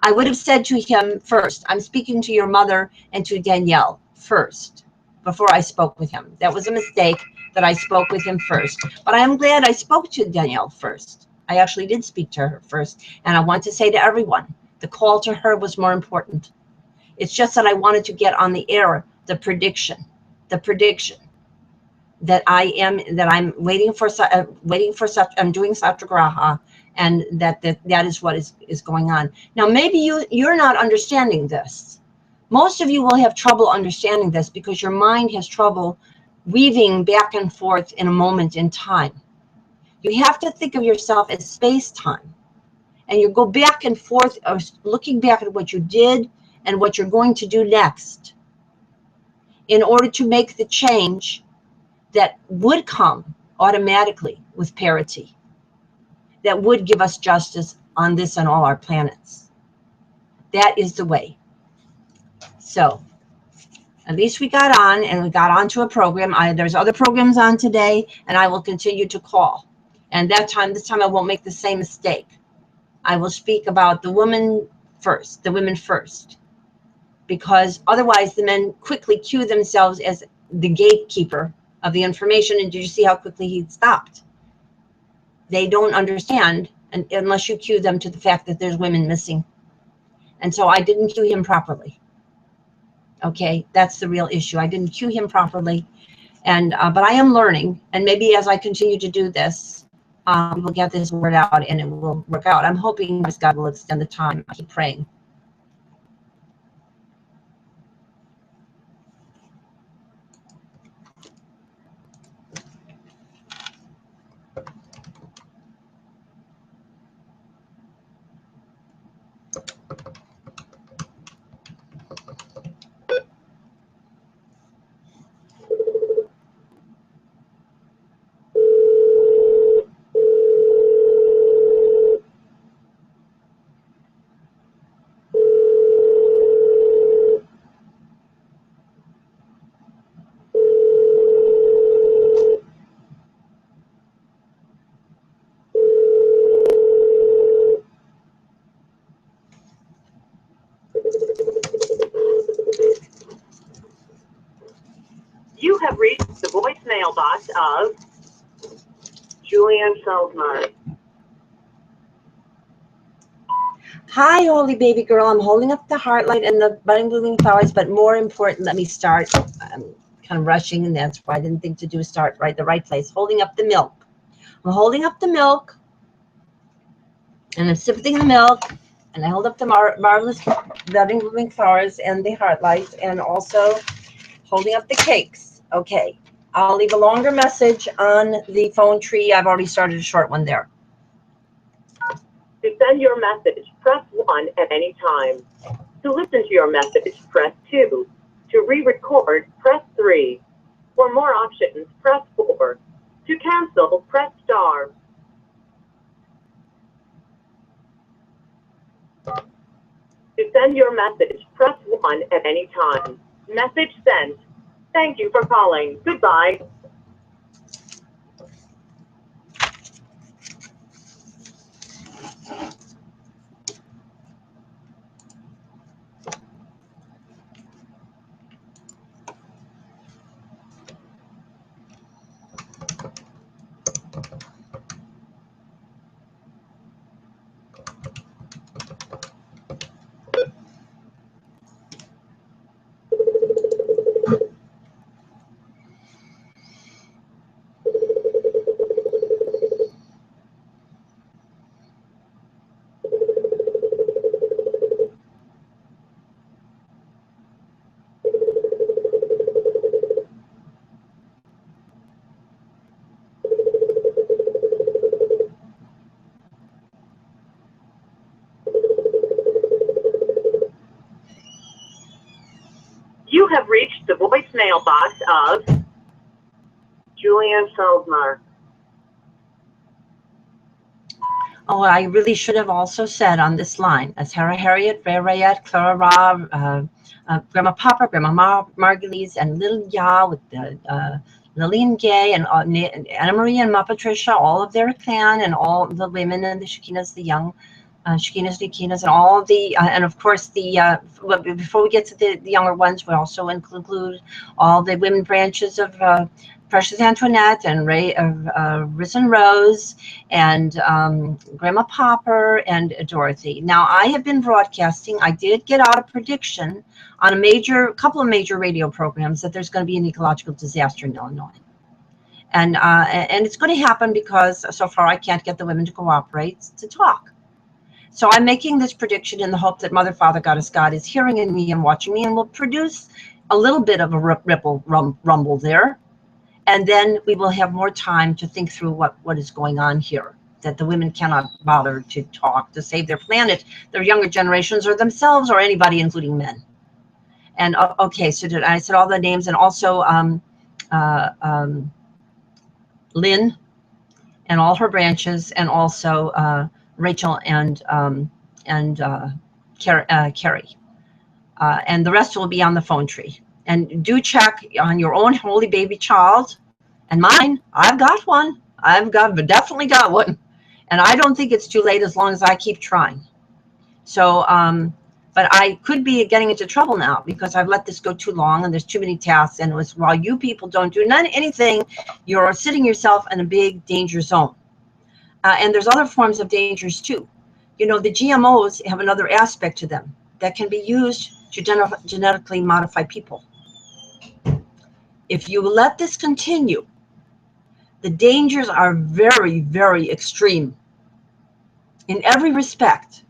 I would have said to him first, I'm speaking to your mother and to Danielle first, before I spoke with him. That was a mistake that I spoke with him first. But I am glad I spoke to Danielle first. I actually did speak to her first. And I want to say to everyone, the call to her was more important. It's just that I wanted to get on the air the prediction that I'm waiting for such, I'm doing Satyagraha, and that is what is going on. Now, maybe you're not understanding this. Most of you will have trouble understanding this because your mind has trouble weaving back and forth in a moment in time. You have to think of yourself as space-time, and you go back and forth, looking back at what you did and what you're going to do next in order to make the change that would come automatically with parity, that would give us justice on this and all our planets. That is the way. So at least we got on, and we got onto a program. There's other programs on today, and I will continue to call. And this time I won't make the same mistake. I will speak about the women first, because otherwise the men quickly cue themselves as the gatekeeper of the information. And did you see how quickly he stopped? They don't understand unless you cue them to the fact that there's women missing. And so I didn't cue him properly. Okay, that's the real issue. I didn't cue him properly. And but I am learning, and maybe as I continue to do this, we will get this word out and it will work out. I'm hoping God will extend the time. I keep praying. You have reached the voicemail box of Julianne Feldmar. Hi, holy baby girl. I'm holding up the heart light and the budding blooming flowers, but more important, let me start. I'm kind of rushing, and that's why I didn't think to do start right the right place. Holding up the milk. I'm holding up the milk, and I'm sipping the milk, and I hold up the marvelous budding blooming flowers and the heart light, and also holding up the cakes. Okay, I'll leave a longer message on the phone tree. I've already started a short one there. To send your message, press 1 at any time. To listen to your message, press 2. To re-record, press 3. For more options, press 4. To cancel, press star. To send your message, press 1 at any time. Message sent. Thank you for calling. Goodbye. You have reached the voicemail box of Julianne Feldmar. Oh, I really should have also said on this line, as Hera Harriet, Rayet, Clara Ra, Grandma Papa, Grandma Margulies, and Little Ya with the Lillian Gay and Anna Maria and Ma Patricia, all of their clan, and all the women and the Shekinas, the young Shekinas, Nikinas, and all the, and of course the, before we get to the younger ones, we also include all the women branches of Precious Antoinette and Risen Rose and Grandma Popper and Dorothy. Now, I have been broadcasting. I did get out a prediction on a couple of major radio programs that there's going to be an ecological disaster in Illinois. And it's going to happen because so far I can't get the women to cooperate to talk. So I'm making this prediction in the hope that Mother, Father, Goddess, God is hearing in me and watching me and will produce a little bit of a rumble there. And then we will have more time to think through what is going on here, that the women cannot bother to talk to save their planet, their younger generations, or themselves, or anybody, including men. And okay, so I said all the names, and also Lynn and all her branches, and also Rachel and Carrie. And the rest will be on the phone tree. And do check on your own holy baby child and mine. I've got one. Definitely got one. And I don't think it's too late as long as I keep trying. So, but I could be getting into trouble now because I've let this go too long and there's too many tasks. And it was, while you people don't do anything, you're sitting yourself in a big danger zone. And there's other forms of dangers too. You know, the GMOs have another aspect to them that can be used to genetically modify people. If you let this continue, the dangers are very, very extreme in every respect.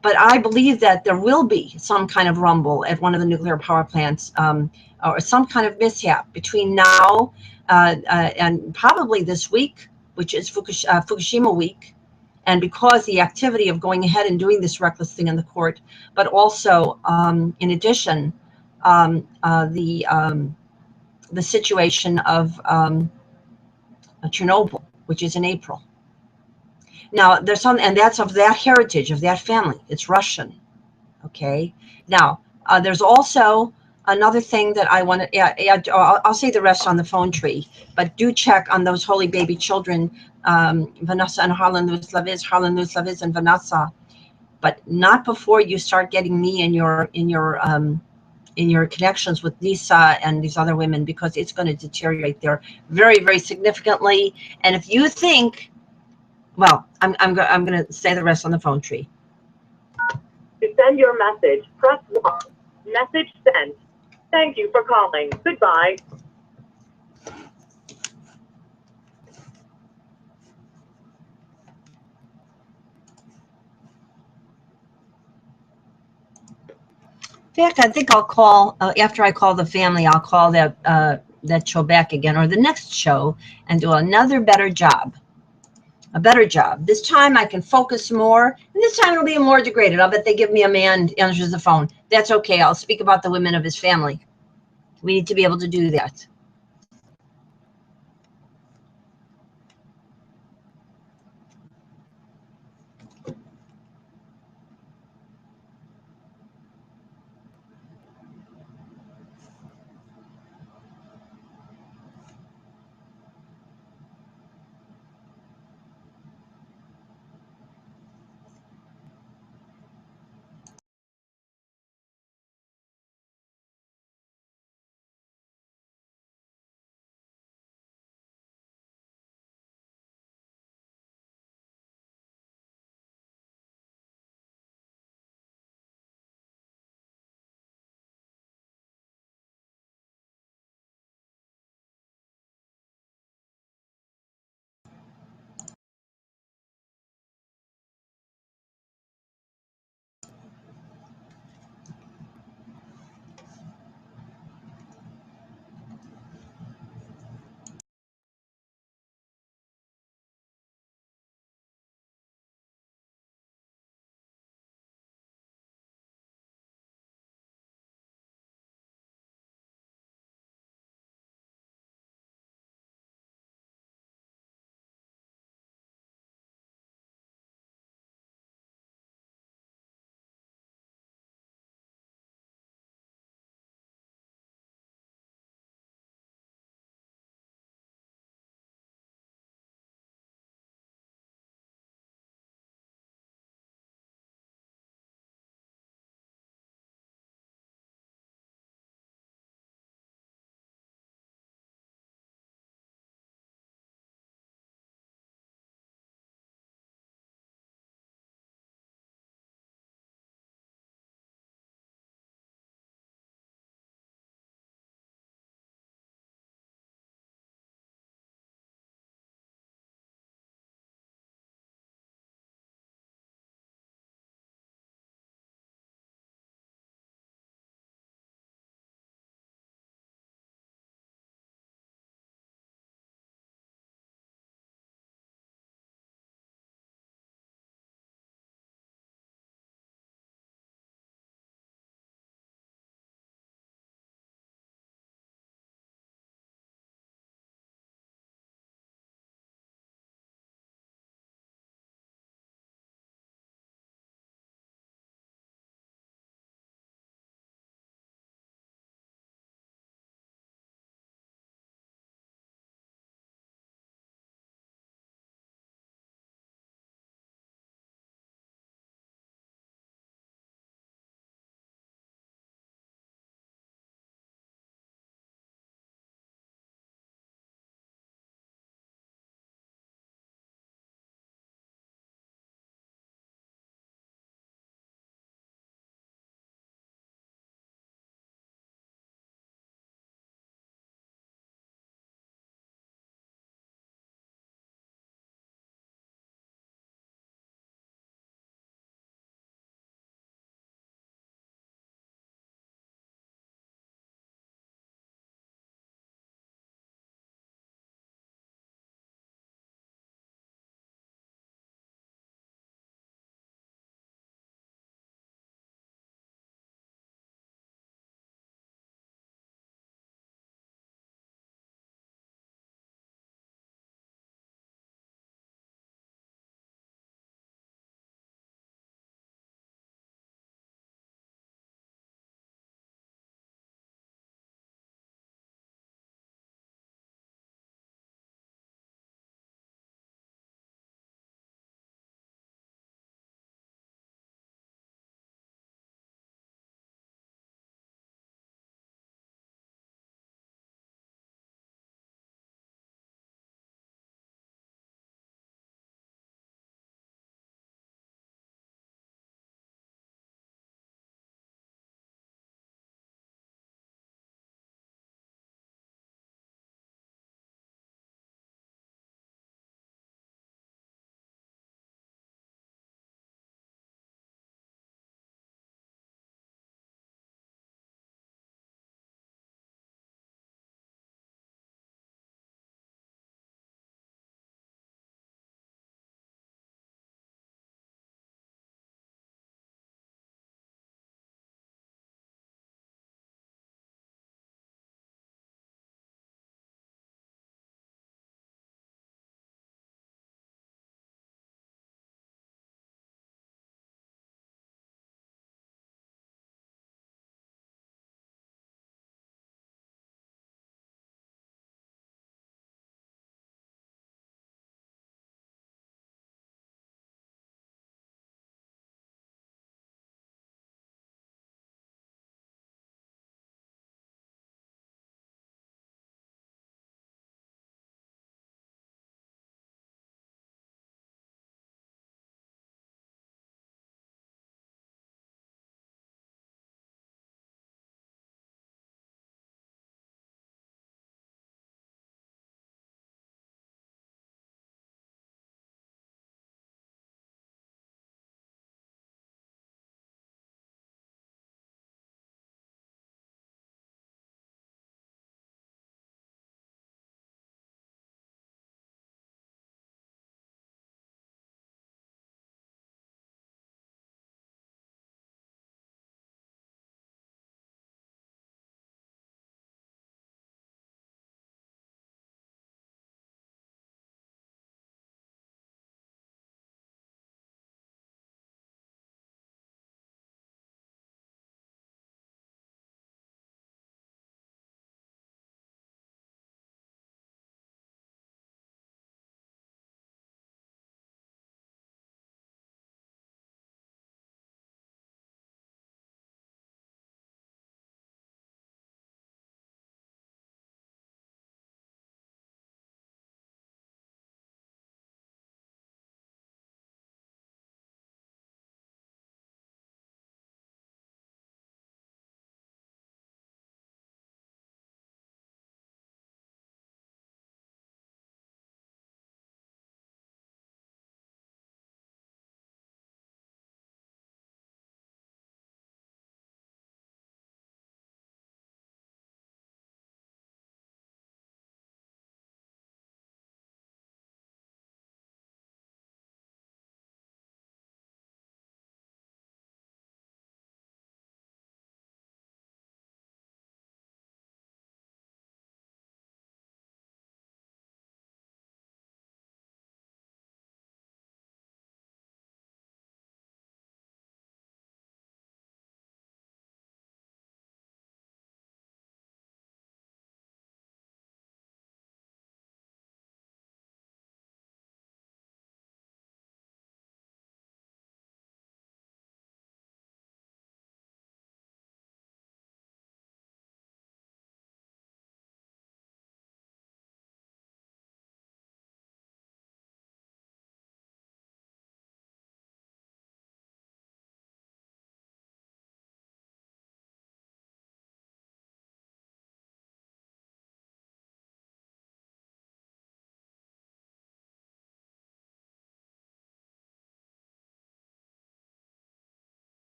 But I believe that there will be some kind of rumble at one of the nuclear power plants, or some kind of mishap between now and probably this week, which is Fukushima week. And because the activity of going ahead and doing this reckless thing in the court, but also, in addition, the situation of Chernobyl, which is in April. Now, there's some, and that's of that heritage, of that family. It's Russian. Okay. Now, there's also another thing that I want to, I'll say the rest on the phone tree, but do check on those holy baby children, Vanessa and Harlan Lewis Laviz and Vanessa, but not before you start getting me in your in your connections with Lisa and these other women, because it's going to deteriorate there very, very significantly. And if you think, well, I'm going to say the rest on the phone tree. To send your message, press 1. Message sent. Thank you for calling. Goodbye. In fact, I think I'll call, after I call the family, I'll call that show back again, or the next show, and do another better job. A better job. This time I can focus more, and this time it'll be more degraded. I'll bet they give me a man answers the phone. That's okay. I'll speak about the women of his family. We need to be able to do that.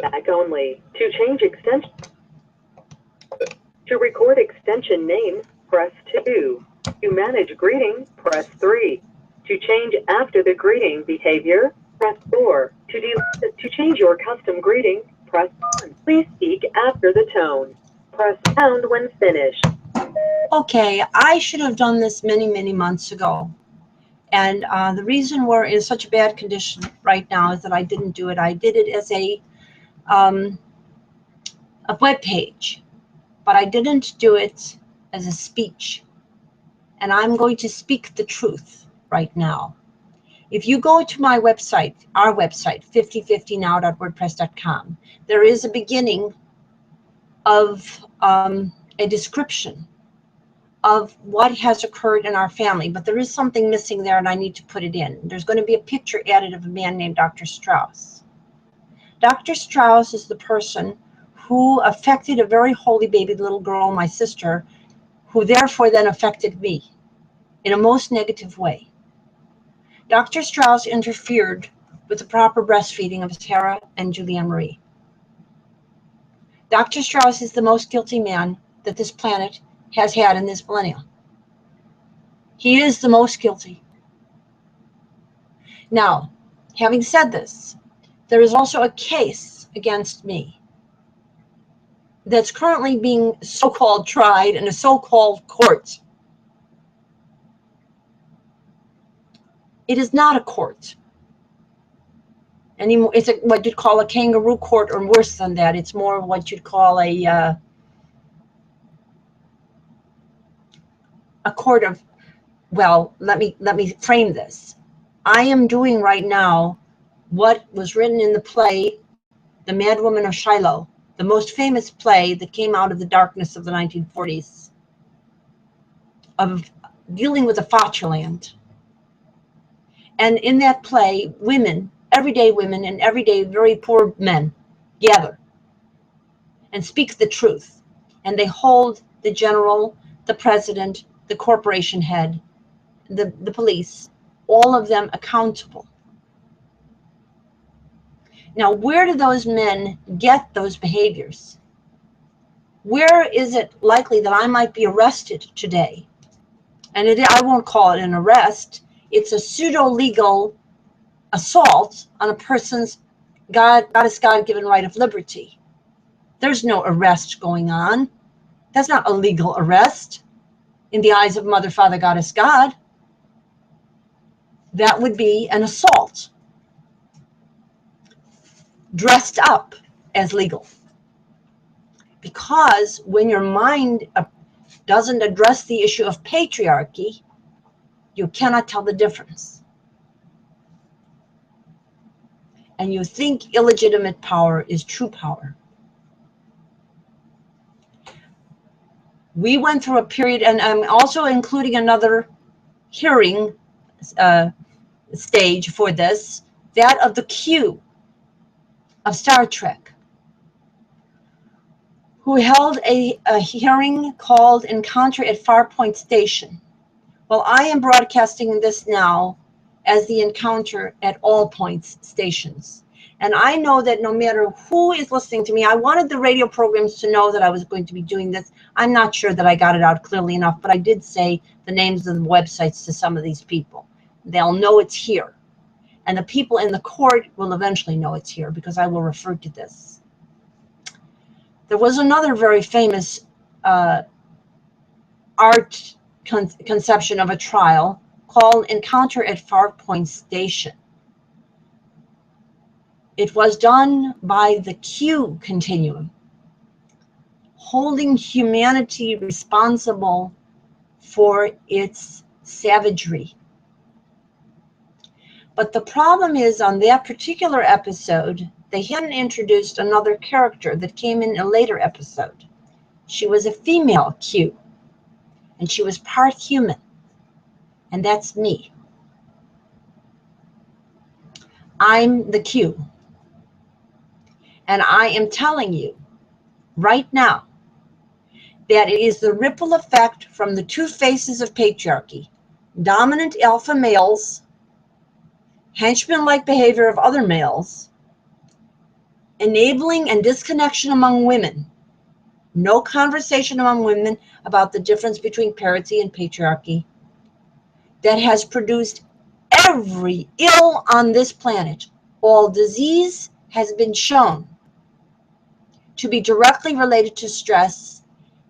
Back only. To change extension. To record extension name, press 2. To manage greeting, press 3. To change after the greeting behavior, press 4. To change your custom greeting, press 1. Please speak after the tone. Press pound when finished. Okay, I should have done this many, many months ago. And the reason we're in such a bad condition right now is that I didn't do it. I did it as a web page, but I didn't do it as a speech. And I'm going to speak the truth right now. If you go to my website, our website, 5050now.wordpress.com, there is a beginning of a description of what has occurred in our family, but there is something missing there and I need to put it in. There's going to be a picture added of a man named Dr. Strauss. Dr. Strauss is the person who affected a very holy baby little girl, my sister, who therefore then affected me in a most negative way. Dr. Strauss interfered with the proper breastfeeding of Sarah and Julianne Marie. Dr. Strauss is the most guilty man that this planet has had in this millennium. He is the most guilty. Now, having said this, there is also a case against me that's currently being so-called tried in a so-called court. It is not a court anymore. It's what you'd call a kangaroo court, or worse than that. It's more what you'd call a court of, well, let me frame this. I am doing right now what was written in the play, The Mad Woman of Shiloh, the most famous play that came out of the darkness of the 1940s, of dealing with the fatherland. And in that play, women, everyday women and everyday very poor men gather and speak the truth. And they hold the general, the president, the corporation head, the police, all of them accountable. Now, where do those men get those behaviors? Where is it likely that I might be arrested today? And I won't call it an arrest. It's a pseudo-legal assault on a person's goddess God-given right of liberty. There's no arrest going on. That's not a legal arrest in the eyes of Mother, Father, Goddess, God. That would be an assault dressed up as legal. Because when your mind doesn't address the issue of patriarchy, you cannot tell the difference. And you think illegitimate power is true power. We went through a period, and I'm also including another hearing stage for this, that of the Q of Star Trek, who held a hearing called Encounter at Farpoint Station. Well, I am broadcasting this now as the Encounter at All Points stations. And I know that no matter who is listening to me, I wanted the radio programs to know that I was going to be doing this. I'm not sure that I got it out clearly enough, but I did say the names of the websites to some of these people. They'll know it's here. And the people in the court will eventually know it's here because I will refer to this. There was another very famous art conception of a trial called Encounter at Farpoint Station. It was done by the Q continuum, holding humanity responsible for its savagery. But the problem is, on that particular episode, they hadn't introduced another character that came in a later episode. She was a female Q, and she was part human, and that's me. I'm the Q. And I am telling you right now that it is the ripple effect from the two faces of patriarchy, dominant alpha males henchman-like behavior of other males, enabling and disconnection among women, no conversation among women about the difference between parity and patriarchy, that has produced every ill on this planet. All disease has been shown to be directly related to stress,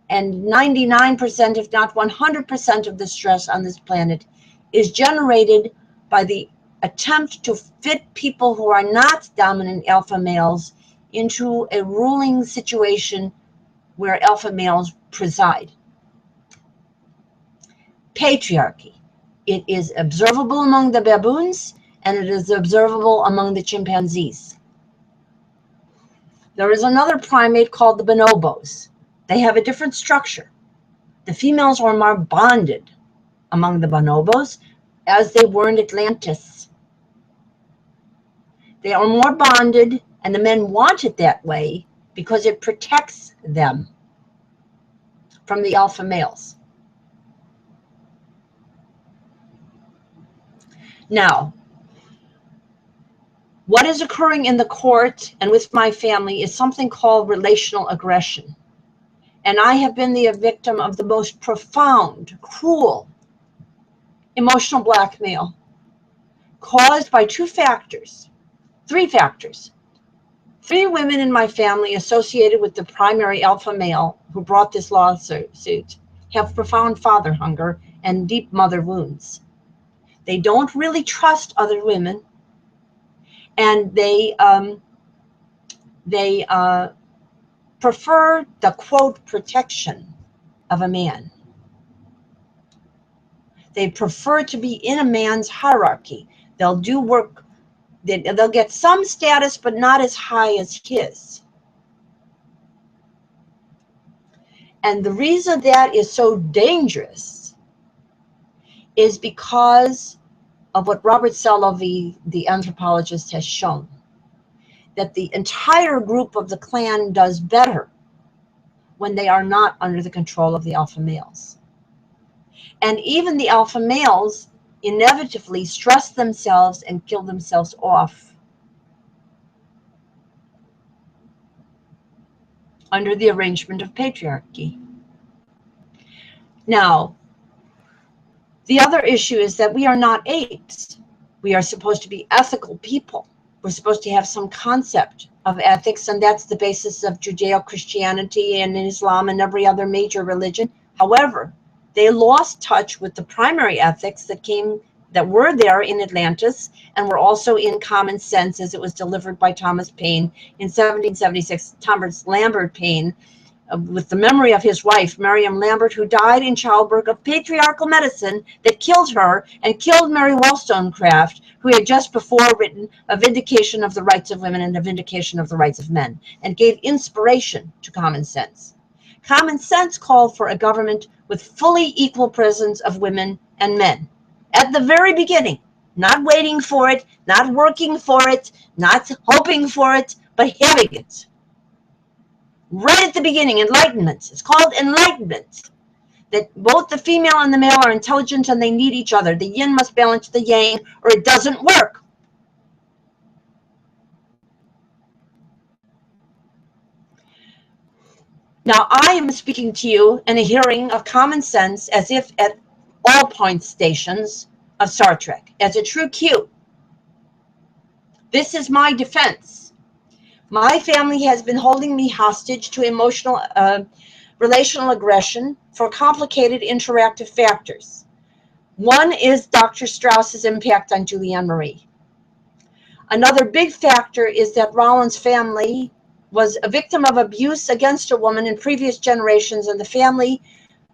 and 99%, if not 100% of the stress on this planet is generated by the attempt to fit people who are not dominant alpha males into a ruling situation where alpha males preside. Patriarchy. It is observable among the baboons, and it is observable among the chimpanzees. There is another primate called the bonobos. They have a different structure. The females are more bonded among the bonobos, as they were in Atlantis. They are more bonded, and the men want it that way because it protects them from the alpha males. Now, what is occurring in the court and with my family is something called relational aggression. And I have been the victim of the most profound, cruel, emotional blackmail caused by three factors. Three women in my family associated with the primary alpha male who brought this lawsuit have profound father hunger and deep mother wounds. They don't really trust other women, and they prefer the, quote, protection of a man. They prefer to be in a man's hierarchy. They'll do work, they'll get some status, but not as high as his. And the reason that is so dangerous is because of what Robert Salovey, the anthropologist, has shown, that the entire group of the clan does better when they are not under the control of the alpha males. And even the alpha males inevitably stress themselves and kill themselves off under the arrangement of patriarchy. Now, the other issue is that we are not apes. We are supposed to be ethical people. We're supposed to have some concept of ethics, and that's the basis of Judeo-Christianity and Islam and every other major religion. However, they lost touch with the primary ethics that were there in Atlantis and were also in Common Sense as it was delivered by Thomas Paine in 1776. Thomas Lambert Paine, with the memory of his wife, Miriam Lambert, who died in childbirth of patriarchal medicine that killed her and killed Mary Wollstonecraft, who had just before written A Vindication of the Rights of Women and A Vindication of the Rights of Men, and gave inspiration to Common Sense. Common Sense called for a government with fully equal presence of women and men at the very beginning, not waiting for it, not working for it, not hoping for it, but having it. Right at the beginning, enlightenment. It's called enlightenment. That both the female and the male are intelligent and they need each other. The yin must balance the yang or it doesn't work. Now, I am speaking to you in a hearing of Common Sense as if at all point stations of Star Trek, as a true Q. This is my defense. My family has been holding me hostage to emotional, relational aggression for complicated interactive factors. One is Dr. Strauss's impact on Julianne Marie. Another big factor is that Rollins' family was a victim of abuse against a woman in previous generations, and the family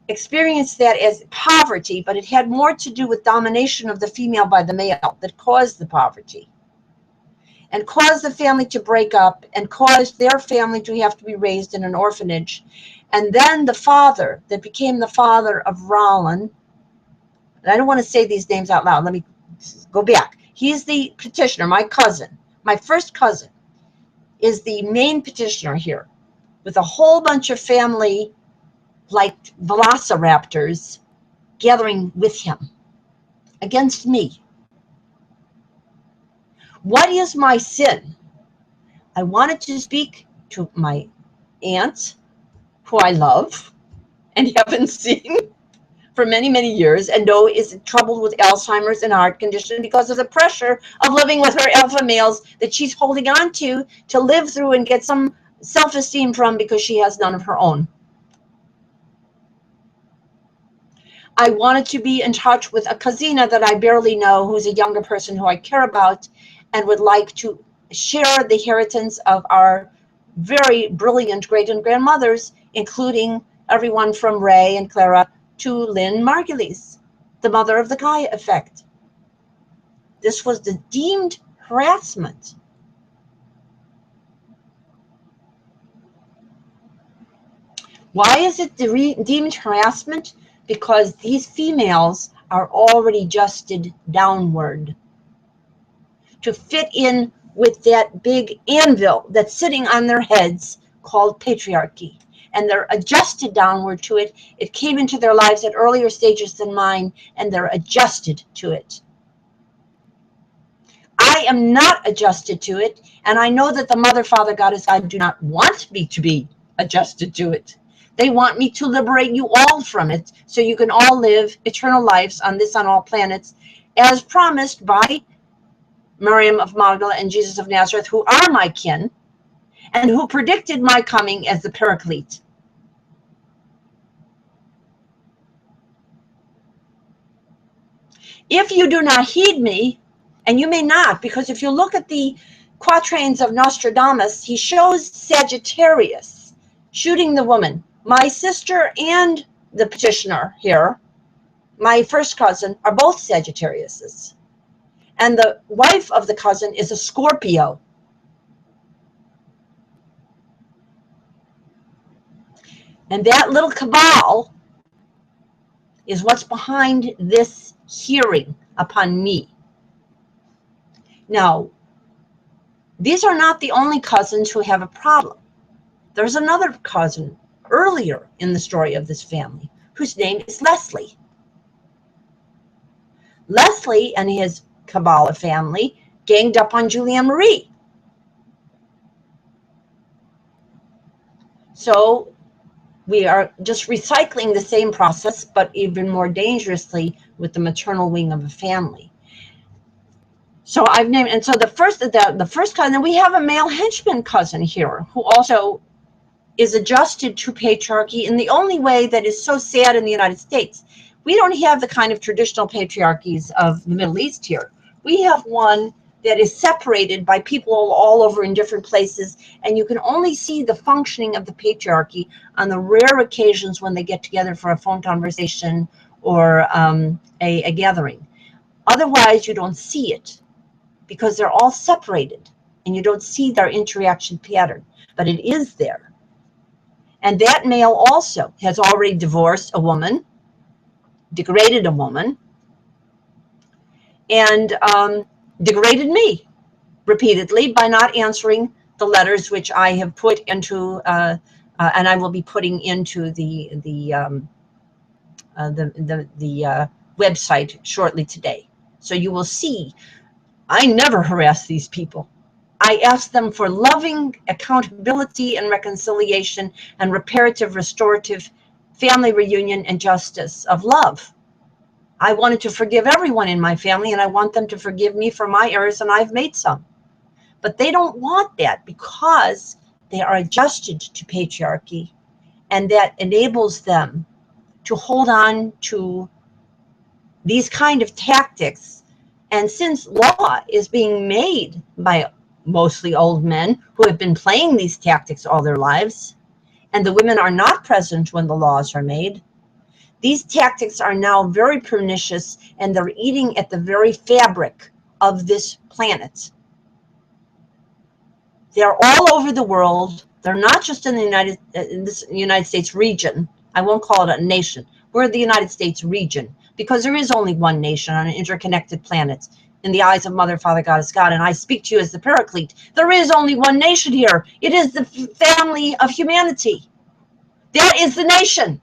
experienced that as poverty, but it had more to do with domination of the female by the male that caused the poverty and caused the family to break up and caused their family to have to be raised in an orphanage. And then the father that became the father of Rollin, and I don't want to say these names out loud, let me go back. He's the petitioner, my cousin, my first cousin is the main petitioner here, with a whole bunch of family like velociraptors gathering with him against me. What is my sin? I wanted to speak to my aunt, who I love and haven't seen for many, many years, and know is troubled with Alzheimer's and heart condition because of the pressure of living with her alpha males that she's holding on to live through and get some self-esteem from, because she has none of her own. I wanted to be in touch with a cousina that I barely know, who's a younger person who I care about and would like to share the inheritance of our very brilliant great and grandmothers, including everyone from Ray and Clara to Lynn Margulies, the mother of the Gaia effect. This was the deemed harassment. Why is it deemed harassment? Because these females are already adjusted downward to fit in with that big anvil that's sitting on their heads called patriarchy. And they're adjusted downward to it. It came into their lives at earlier stages than mine, and they're adjusted to it. I am not adjusted to it, and I know that the Mother, Father, Goddess, God do not want me to be adjusted to it. They want me to liberate you all from it, so you can all live eternal lives on this, on all planets, as promised by Miriam of Magdala and Jesus of Nazareth, who are my kin, and who predicted my coming as the Paraclete. If you do not heed me, and you may not, because if you look at the quatrains of Nostradamus, he shows Sagittarius shooting the woman. My sister and the petitioner here, my first cousin, are both Sagittariuses. And the wife of the cousin is a Scorpio. And that little cabal is what's behind this hearing upon me. Now, these are not the only cousins who have a problem. There's another cousin earlier in the story of this family whose name is Leslie. Leslie and his Kabbalah family ganged up on Julianne Marie. So we are just recycling the same process, but even more dangerously with the maternal wing of a family. So I've named, and so the first cousin, we have a male henchman cousin here who also is adjusted to patriarchy in the only way that is so sad in the United States. We don't have the kind of traditional patriarchies of the Middle East here. We have one that is separated by people all over in different places, and you can only see the functioning of the patriarchy on the rare occasions when they get together for a phone conversation or a gathering. Otherwise, you don't see it because they're all separated, and you don't see their interaction pattern, but it is there. And that male also has already divorced a woman, degraded a woman, and degraded me repeatedly by not answering the letters which I have put into, and I will be putting into the website shortly today. So you will see, I never harass these people. I ask them for loving accountability and reconciliation and reparative, restorative family reunion and justice of love. I wanted to forgive everyone in my family, and I want them to forgive me for my errors, and I've made some. But they don't want that because they are adjusted to patriarchy, and that enables them to hold on to these kind of tactics. And since law is being made by mostly old men who have been playing these tactics all their lives, and the women are not present when the laws are made, these tactics are now very pernicious, and they're eating at the very fabric of this planet. They're all over the world. They're not just in the United States region. I won't call it a nation. We're the United States region, because there is only one nation on an interconnected planet in the eyes of Mother, Father, Goddess, God, and I speak to you as the Paraclete. There is only one nation here. It is the family of humanity. That is the nation.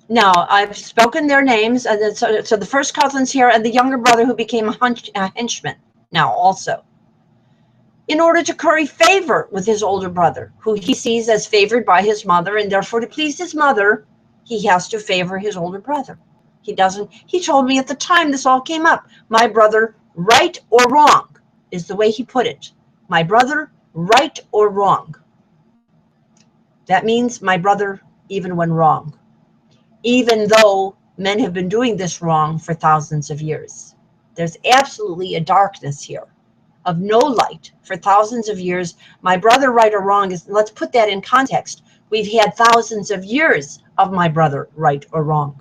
Now, I've spoken their names, and then, so the first cousin's here, and the younger brother who became a henchman now also, in order to curry favor with his older brother, who he sees as favored by his mother, and therefore to please his mother, he has to favor his older brother. He doesn't, he told me at the time this all came up, my brother, right or wrong, is the way he put it. My brother, right or wrong. That means my brother, even when wrong. Even though men have been doing this wrong for thousands of years. There's absolutely a darkness here of no light for thousands of years. My brother, right or wrong, is, let's put that in context. We've had thousands of years of my brother, right or wrong.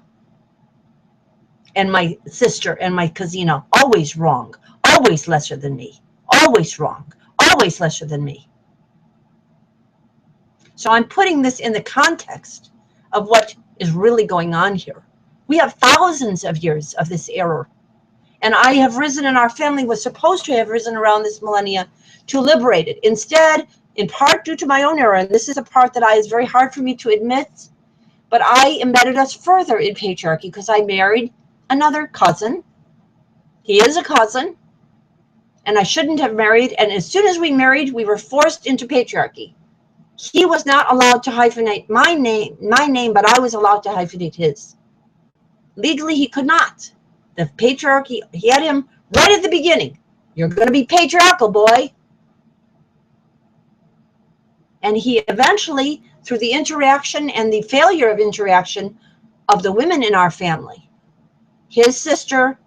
And my sister and my cousina, always wrong, always lesser than me, always wrong, always lesser than me. So I'm putting this in the context of what is really going on here. We have thousands of years of this error. And I have risen, and our family was supposed to have risen around this millennia to liberate it. Instead, in part due to my own error, and this is a part that is very hard for me to admit, but I embedded us further in patriarchy because I married another cousin. He is a cousin, and I shouldn't have married. And as soon as we married, we were forced into patriarchy. He was not allowed to hyphenate my name, but I was allowed to hyphenate his. Legally, he could not. The patriarchy, he had him right at the beginning. You're going to be patriarchal, boy. And he eventually, through the interaction and the failure of interaction of the women in our family, his sister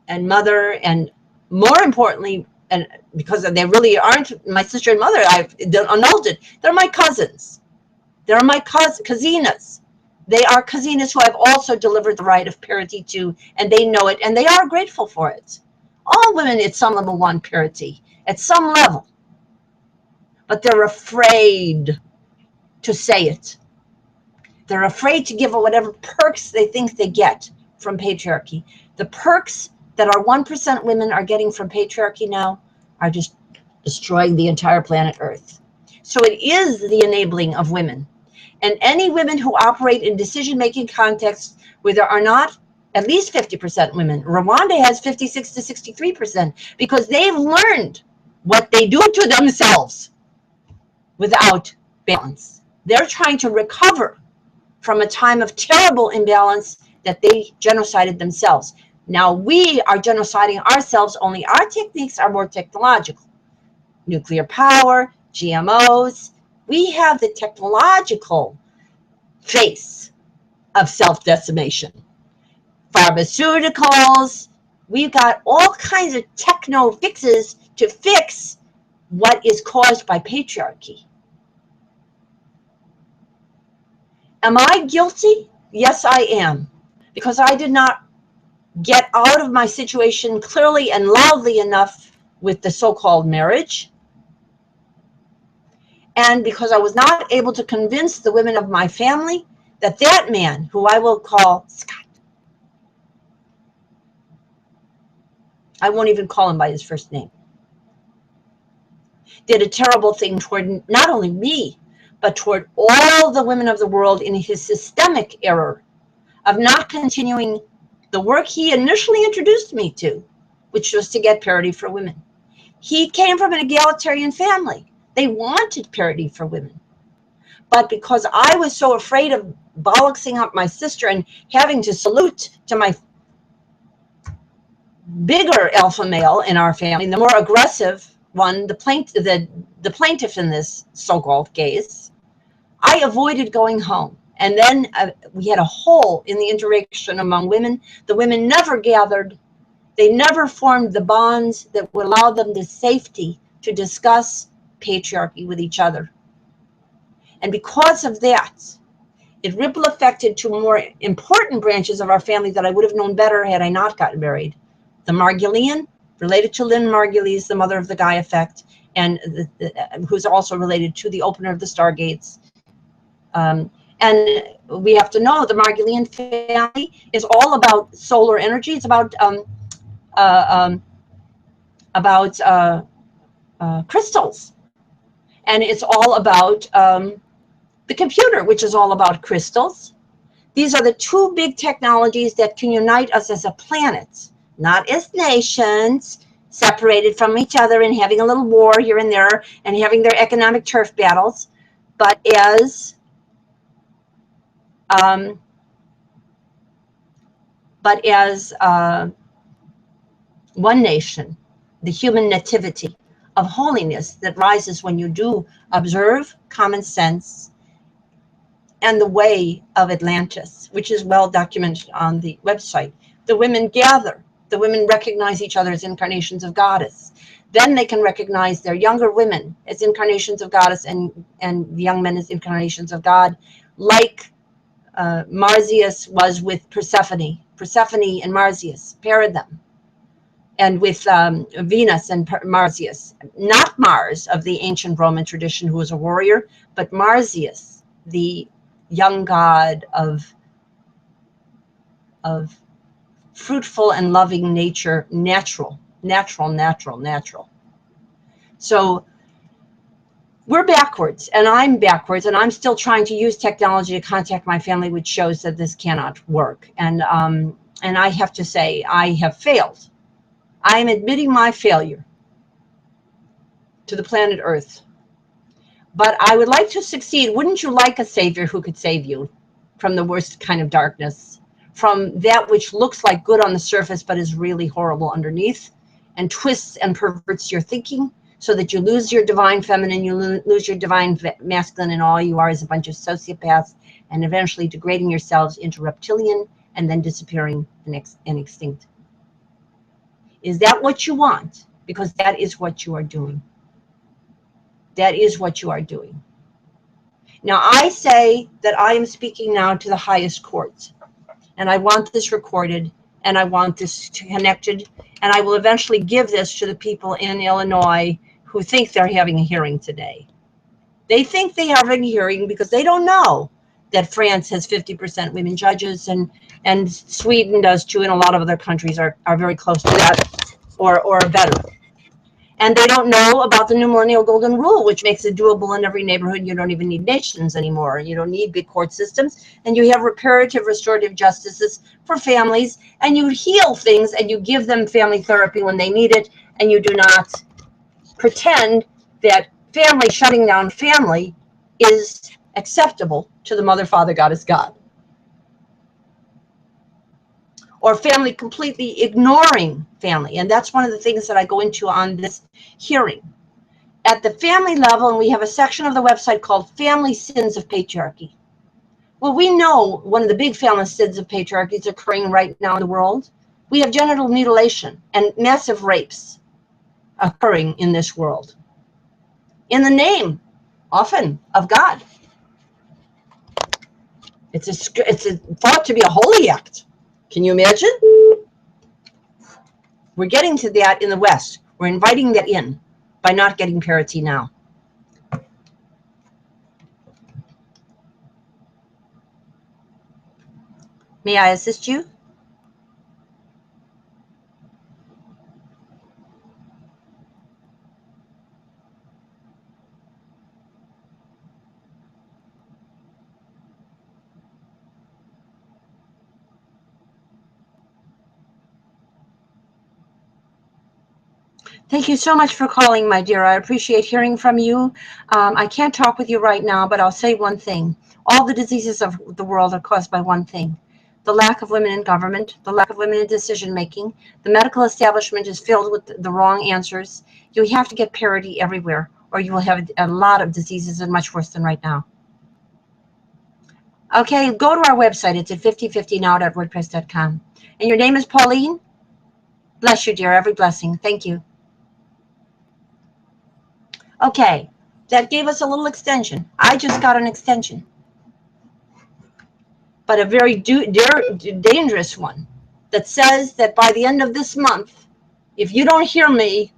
and mother, and more importantly, and because they really aren't my sister and mother, I've annulled it. They're my cousins. They're my cousinas. They are cousinas who I've also delivered the right of purity to, and they know it, and they are grateful for it. All women at some level want purity, at some level. But they're afraid to say it. They're afraid to give whatever perks they think they get from patriarchy. The perks that our 1% women are getting from patriarchy now are just destroying the entire planet Earth. So it is the enabling of women. And any women who operate in decision-making contexts where there are not at least 50% women. Rwanda has 56 to 63% because they've learned what they do to themselves without balance. They're trying to recover from a time of terrible imbalance that they genocided themselves. Now we are genociding ourselves, only our techniques are more technological. Nuclear power, GMOs. We have the technological face of self-decimation. Pharmaceuticals. We've got all kinds of techno fixes to fix what is caused by patriarchy. Am I guilty? Yes, I am. Because I did not get out of my situation clearly and loudly enough with the so-called marriage. And because I was not able to convince the women of my family that that man, who I will call Scott, I won't even call him by his first name, did a terrible thing toward not only me, but toward all the women of the world in his systemic error of not continuing the work he initially introduced me to, which was to get parity for women. He came from an egalitarian family. They wanted parity for women. But because I was so afraid of bollocksing up my sister and having to salute to my bigger alpha male in our family, the more aggressive one, the plaintiff in this so-called case, I avoided going home. And then we had a hole in the interaction among women. The women never gathered. They never formed the bonds that would allow them the safety to discuss patriarchy with each other. And because of that, it ripple affected to more important branches of our family that I would have known better had I not gotten married. The Margulian, related to Lynn Margulies, the mother of the Gaia effect, and who's also related to the opener of the Stargates. And we have to know the Margulian family is all about solar energy. It's about crystals. And it's all about the computer, which is all about crystals. These are the two big technologies that can unite us as a planet, not as nations, separated from each other and having a little war here and there and having their economic turf battles, but as one nation, the human nativity of holiness that rises when you do observe common sense and the way of Atlantis, which is well documented on the website. The women gather. The women recognize each other as incarnations of goddess. Then they can recognize their younger women as incarnations of goddess and the young men as incarnations of God, like Marsyas was with Persephone. Persephone and Marsyas paired them. And with Venus and Marsyas, not Mars of the ancient Roman tradition, who was a warrior, but Marsyas, the young god of fruitful and loving nature, natural. So we're backwards, and I'm backwards, and I'm still trying to use technology to contact my family, which shows that this cannot work. And I have to say, I have failed. I am admitting my failure to the planet Earth. But I would like to succeed. Wouldn't you like a savior who could save you from the worst kind of darkness, from that which looks like good on the surface but is really horrible underneath, and twists and perverts your thinking so that you lose your divine feminine, you lose your divine masculine, and all you are is a bunch of sociopaths, and eventually degrading yourselves into reptilian and then disappearing and extinct. Is that what you want? Because that is what you are doing. That is what you are doing. Now, I say that I am speaking now to the highest courts, and I want this recorded, and I want this connected, and I will eventually give this to the people in Illinois who think they're having a hearing today. They think they are having a hearing because they don't know that France has 50% women judges, and Sweden does too, and a lot of other countries are very close to that or better. And they don't know about the New Millennial Golden Rule, which makes it doable in every neighborhood. You don't even need nations anymore. You don't need big court systems. And you have reparative, restorative justices for families. And you heal things, and you give them family therapy when they need it. And you do not pretend that family shutting down family is acceptable to the Mother, Father, Goddess, God. Or family completely ignoring family. And that's one of the things that I go into on this hearing. At the family level, and we have a section of the website called Family Sins of Patriarchy. Well, we know one of the big family sins of patriarchy is occurring right now in the world. We have genital mutilation and massive rapes occurring in this world. In the name, often, of God. It's thought to be a holy act. Can you imagine? We're getting to that in the West. We're inviting that in by not getting parity now. May I assist you? Thank you so much for calling, my dear. I appreciate hearing from you. I can't talk with you right now, but I'll say one thing. All the diseases of the world are caused by one thing: the lack of women in government, the lack of women in decision-making. The medical establishment is filled with the wrong answers. You have to get parity everywhere, or you will have a lot of diseases, and much worse than right now. Okay, go to our website. It's at 5050now.wordpress.com. And your name is Pauline? Bless you, dear. Every blessing. Thank you. Okay, that gave us a little extension. I just got an extension, but a very dangerous one that says that by the end of this month, if you don't hear me,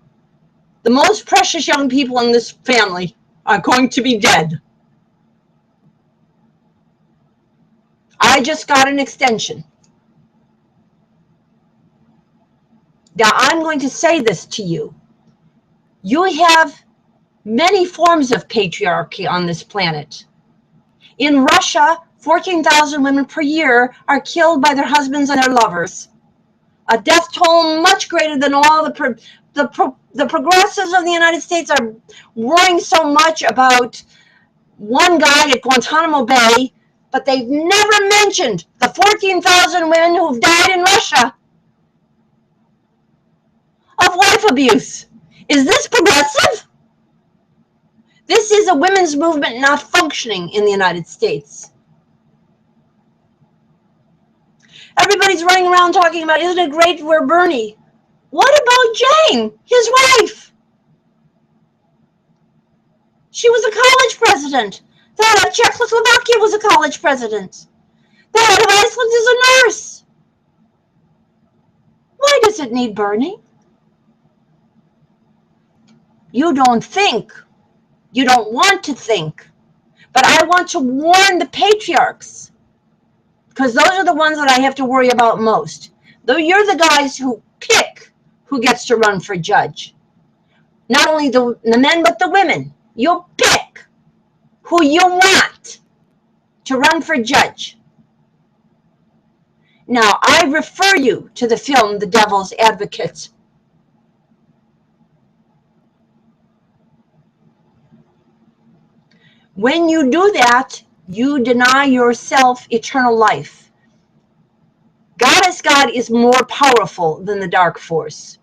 the most precious young people in this family are going to be dead. I just got an extension. Now, I'm going to say this to you. You have many forms of patriarchy on this planet. In Russia, 14,000 women per year are killed by their husbands and their lovers. A death toll much greater than all the progressives of the United States are worrying so much about one guy at Guantanamo Bay, but they've never mentioned the 14,000 women who've died in Russia of wife abuse. Is this progressive? This is a women's movement not functioning in the United States. Everybody's running around talking about, isn't it great we're Bernie? What about Jane, his wife? She was a college president. The head of Czechoslovakia was a college president. The head of Iceland is a nurse. Why does it need Bernie? You don't think. You don't want to think. But I want to warn the patriarchs, because those are the ones that I have to worry about most. Though you're the guys who pick who gets to run for judge. Not only the men, but the women. You'll pick who you want to run for judge. Now, I refer you to the film, The Devil's Advocate. When you do that, you deny yourself eternal life. Goddess God is more powerful than the dark force.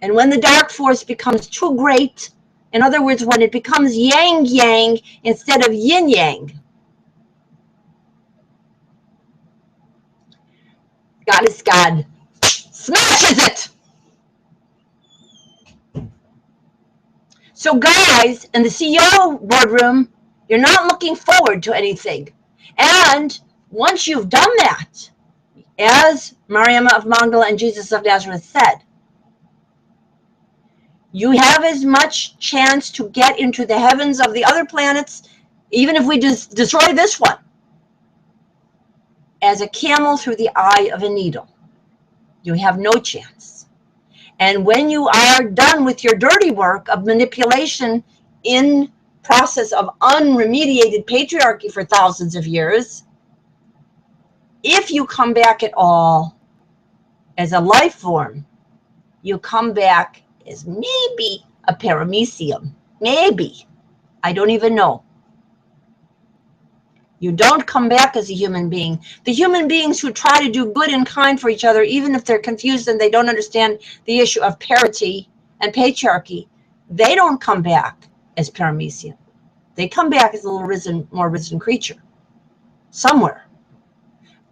And when the dark force becomes too great, in other words, when it becomes yang-yang instead of yin-yang, Goddess God smashes it. So guys, in the CEO boardroom, you're not looking forward to anything. And once you've done that, as Maryam of Magdala and Jesus of Nazareth said, you have as much chance to get into the heavens of the other planets, even if we destroy this one, as a camel through the eye of a needle. You have no chance. And when you are done with your dirty work of manipulation in process of unremediated patriarchy for thousands of years, if you come back at all as a life form, you come back as maybe a paramecium. Maybe. I don't even know. You don't come back as a human being. The human beings who try to do good and kind for each other, even if they're confused and they don't understand the issue of parity and patriarchy, they don't come back as paramecium. They come back as a little more risen creature somewhere.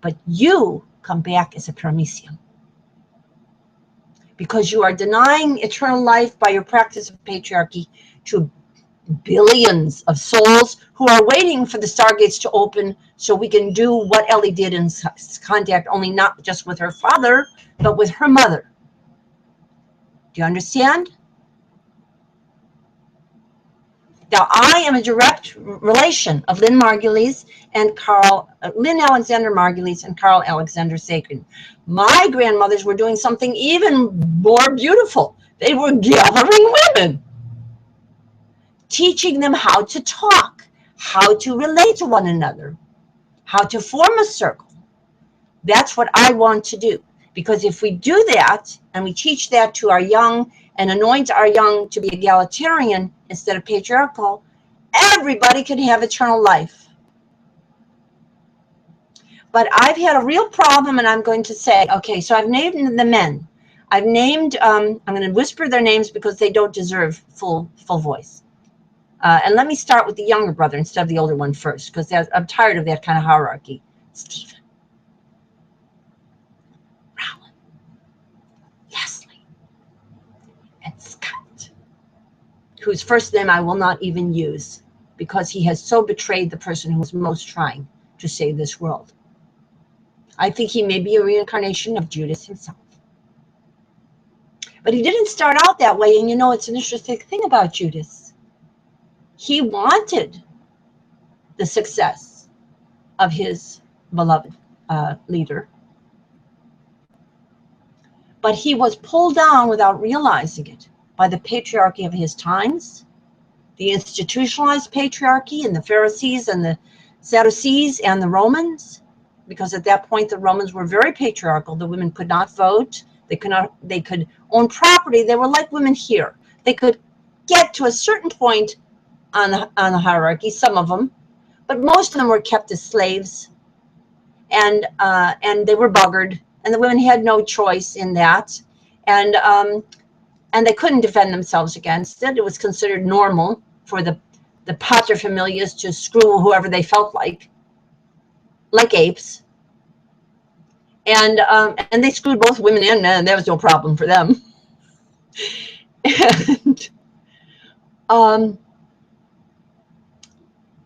But you come back as a paramecium, because you are denying eternal life by your practice of patriarchy to billions of souls who are waiting for the stargates to open so we can do what Ellie did in contact, only not just with her father, but with her mother. Do you understand? Now, I am a direct relation of Lynn Margulies and Lynn Alexander Margulies and Carl Alexander Sagan. My grandmothers were doing something even more beautiful. They were gathering women, teaching them how to talk, how to relate to one another, how to form a circle. That's what I want to do. Because if we do that, and we teach that to our young and anoint our young to be egalitarian instead of patriarchal, everybody can have eternal life. But I've had a real problem, and I'm going to say, okay, so I've named the men. I've named, I'm going to whisper their names because they don't deserve full voice. And let me start with the younger brother instead of the older one first, because I'm tired of that kind of hierarchy. Stephen, Rowan, Leslie, and Scott, whose first name I will not even use because he has so betrayed the person who was most trying to save this world. I think he may be a reincarnation of Judas himself. But he didn't start out that way, and you know, it's an interesting thing about Judas. He wanted the success of his beloved leader, but he was pulled down without realizing it by the patriarchy of his times, the institutionalized patriarchy and the Pharisees and the Sadducees and the Romans, because at that point the Romans were very patriarchal. The women could not vote. They could own property. They were like women here. They could get to a certain point on the hierarchy, some of them, but most of them were kept as slaves, and they were buggered, and the women had no choice in that, and they couldn't defend themselves against it. It was considered normal for the paterfamilias to screw whoever they felt like apes. And they screwed both women and men. There was no problem for them.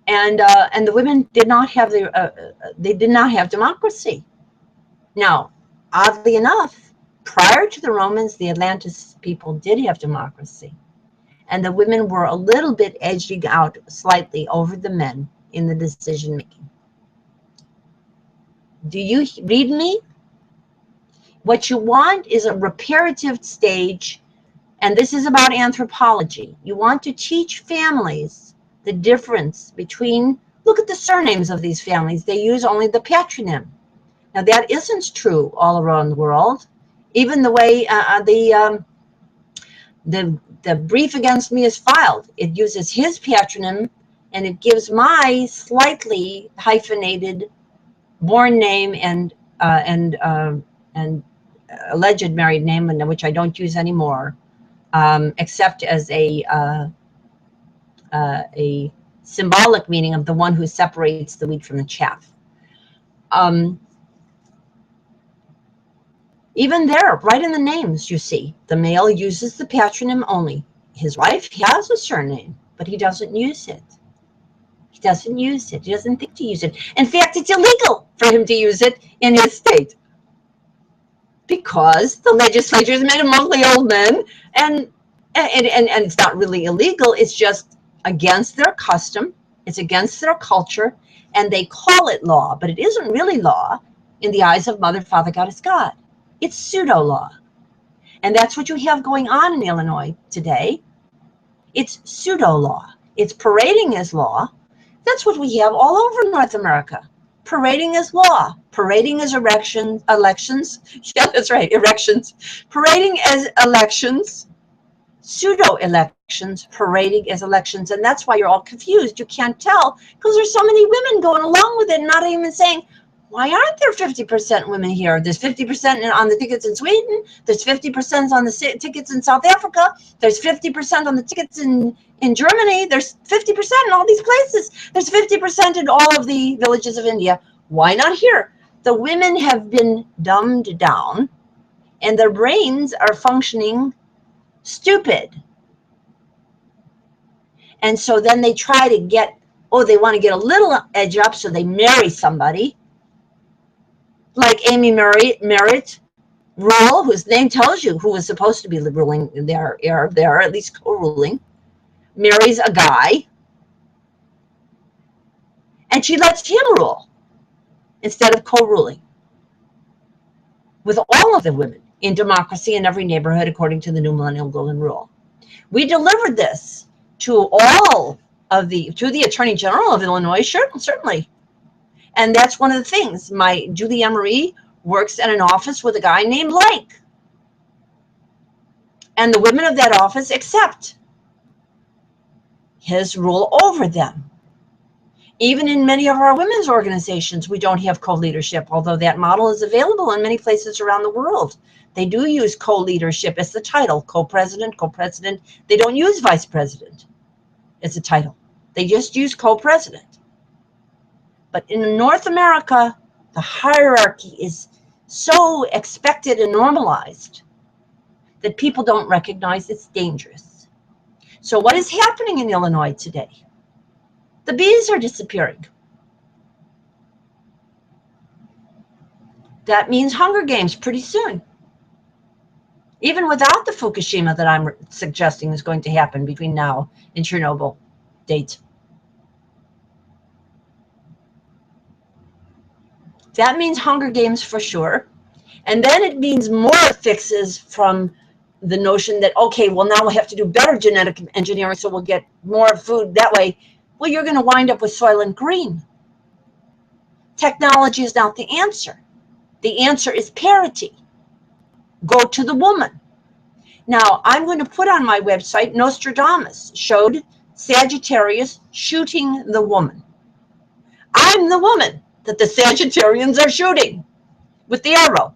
And the women did not have they did not have democracy. Now, oddly enough, prior to the Romans, the Atlantis people did have democracy, and the women were a little bit edging out slightly over the men in the decision making. Do you read me? What you want is a reparative stage, and this is about anthropology. You want to teach families the difference between, look at the surnames of these families. They use only the patronym. Now that isn't true all around the world. Even the way the brief against me is filed, it uses his patronym, and it gives my slightly hyphenated born name and alleged married name, which I don't use anymore, except as a symbolic meaning of the one who separates the wheat from the chaff. Even there, right in the names, you see, the male uses the patronym only. His wife has a surname, but he doesn't use it. He doesn't use it. He doesn't think to use it. In fact, it's illegal for him to use it in his state, because the legislature has made him ugly old men, and it's not really illegal. It's just against their custom. It's against their culture, and they call it law, but it isn't really law in the eyes of Mother, Father, Goddess, God. It's pseudo law, and that's what you have going on in Illinois today. It's pseudo law. It's parading as law. That's what we have all over North America. Parading as law, parading as elections. Yeah, that's right, erections. Parading as elections, pseudo elections, parading as elections. And that's why you're all confused. You can't tell because there's so many women going along with it, not even saying, why aren't there 50% women here? There's 50% on the tickets in Sweden. There's 50% on the tickets in South Africa. There's 50% on the tickets in Germany. There's 50% in all these places. There's 50% in all of the villages of India. Why not here? The women have been dumbed down, and their brains are functioning stupid. And so then they try to get, they want to get a little edge up, so they marry somebody. Like Amy Merritt, Reall, whose name tells you who was supposed to be ruling there, at least co-ruling, marries a guy, and she lets him rule instead of co-ruling with all of the women in democracy in every neighborhood, according to the New Millennial Golden Rule. We delivered this to the Attorney General of Illinois, certainly. And that's one of the things. My Julie Emery works in an office with a guy named Lake. And the women of that office accept his rule over them. Even in many of our women's organizations, we don't have co-leadership, although that model is available in many places around the world. They do use co-leadership as the title, co-president, co-president. They don't use vice president as a title. They just use co-president. But in North America, the hierarchy is so expected and normalized that people don't recognize it's dangerous. So what is happening in Illinois today? The bees are disappearing. That means Hunger Games pretty soon. Even without the Fukushima that I'm suggesting is going to happen between now and Chernobyl dates. That means Hunger Games for sure. And then it means more fixes from the notion that, okay, well, now we'll have to do better genetic engineering so we'll get more food that way. Well, you're going to wind up with Soylent Green. Technology is not the answer. The answer is parity. Go to the woman. Now, I'm going to put on my website, Nostradamus showed Sagittarius shooting the woman. I'm the woman that the Sagittarians are shooting with the arrow.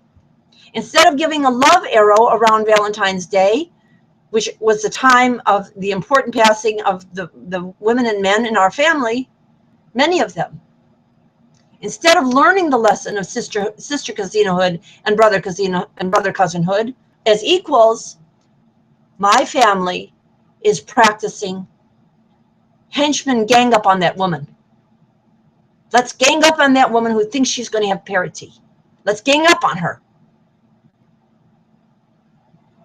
Instead of giving a love arrow around Valentine's Day, which was the time of the important passing of the women and men in our family, many of them, instead of learning the lesson of sister cousinhood and brother cousinhood as equals, my family is practicing henchmen gang up on that woman. Let's gang up on that woman who thinks she's going to have parity. Let's gang up on her.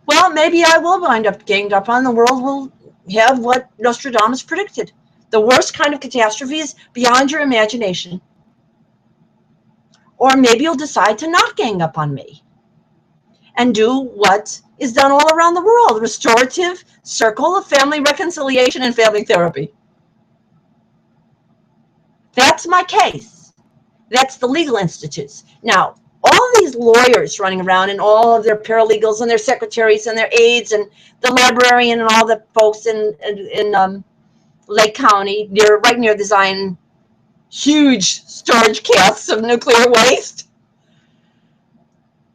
Well, maybe I will wind up ganged up on. The world will have what Nostradamus predicted. The worst kind of catastrophes beyond your imagination. Or maybe you'll decide to not gang up on me and do what is done all around the world, restorative circle of family reconciliation and family therapy. That's my case. That's the legal institutes. Now, all these lawyers running around and all of their paralegals and their secretaries and their aides and the librarian and all the folks in Lake County, right near the Zion, huge storage casks of nuclear waste.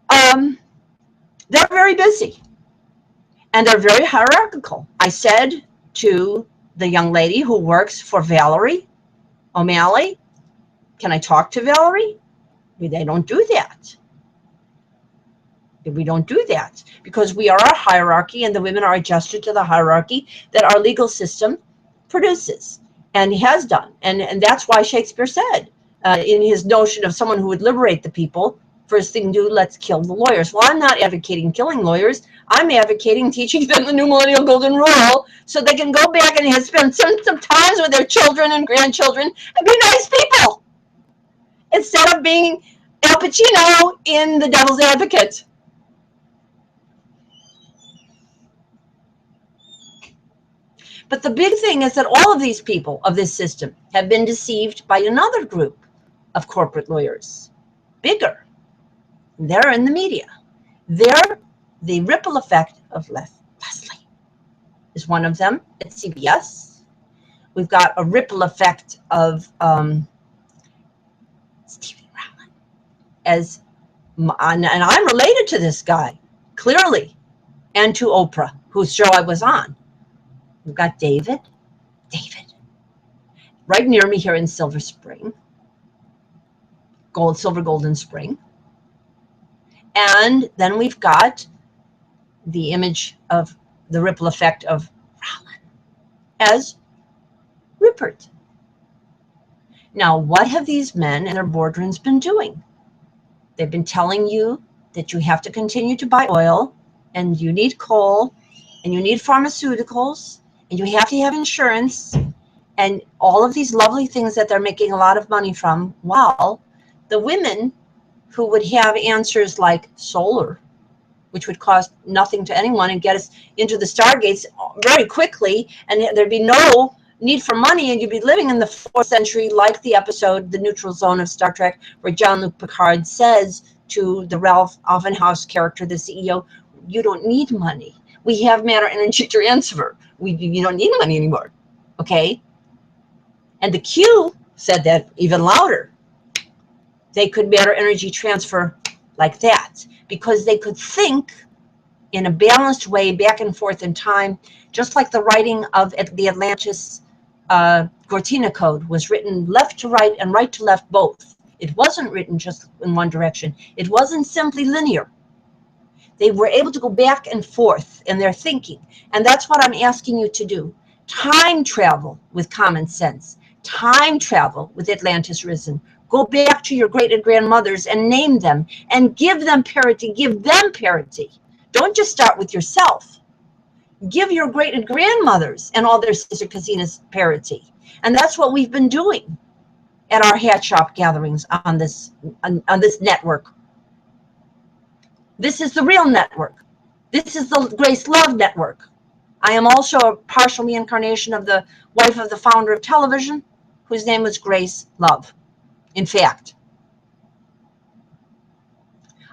They're very busy and they're very hierarchical. I said to the young lady who works for Valerie O'Malley, can I talk to Valerie? They don't do that. We don't do that because we are a hierarchy and the women are adjusted to the hierarchy that our legal system produces and has done. And that's why Shakespeare said in his notion of someone who would liberate the people, first thing to do, let's kill the lawyers. Well, I'm not advocating killing lawyers. I'm advocating teaching them the new millennial golden rule so they can go back and spend some time with their children and grandchildren and be nice people instead of being Al Pacino in The Devil's Advocate. But the big thing is that all of these people of this system have been deceived by another group of corporate lawyers, bigger. They're in the media. They're the ripple effect of Leslie is one of them at CBS. We've got a ripple effect of Stephen Rowland and I'm related to this guy, clearly, and to Oprah, whose show I was on. We've got David, right near me here in Silver Spring, Golden Spring. And then we've got the image of the ripple effect of Rowland as Rupert. Now, what have these men and their boardrooms been doing? They've been telling you that you have to continue to buy oil and you need coal and you need pharmaceuticals and you have to have insurance and all of these lovely things that they're making a lot of money from, while the women who would have answers like solar, which would cost nothing to anyone and get us into the stargates very quickly, and there'd be no need for money, and you'd be living in the 4th century, like the episode The Neutral Zone of Star Trek, where Jean-Luc Picard says to the Ralph Offenhouse character, the CEO, you don't need money. We have matter energy transfer. You don't need money anymore, okay? And the Q said that even louder. They could matter energy transfer like that because they could think in a balanced way back and forth in time, just like the writing of the Atlantis Gortina Code was written left to right and right to left both. It wasn't written just in one direction. It wasn't simply linear. They were able to go back and forth in their thinking. And that's what I'm asking you to do. Time travel with common sense. Time travel with Atlantis Risen. Go back to your great-grandmothers and name them and give them parity. Give them parity. Don't just start with yourself. Give your great-grandmothers and all their sister casinas parity. And that's what we've been doing at our hat shop gatherings on this network. This is the real network. This is the Grace Love Network. I am also a partial reincarnation of the wife of the founder of television, whose name was Grace Love. In fact,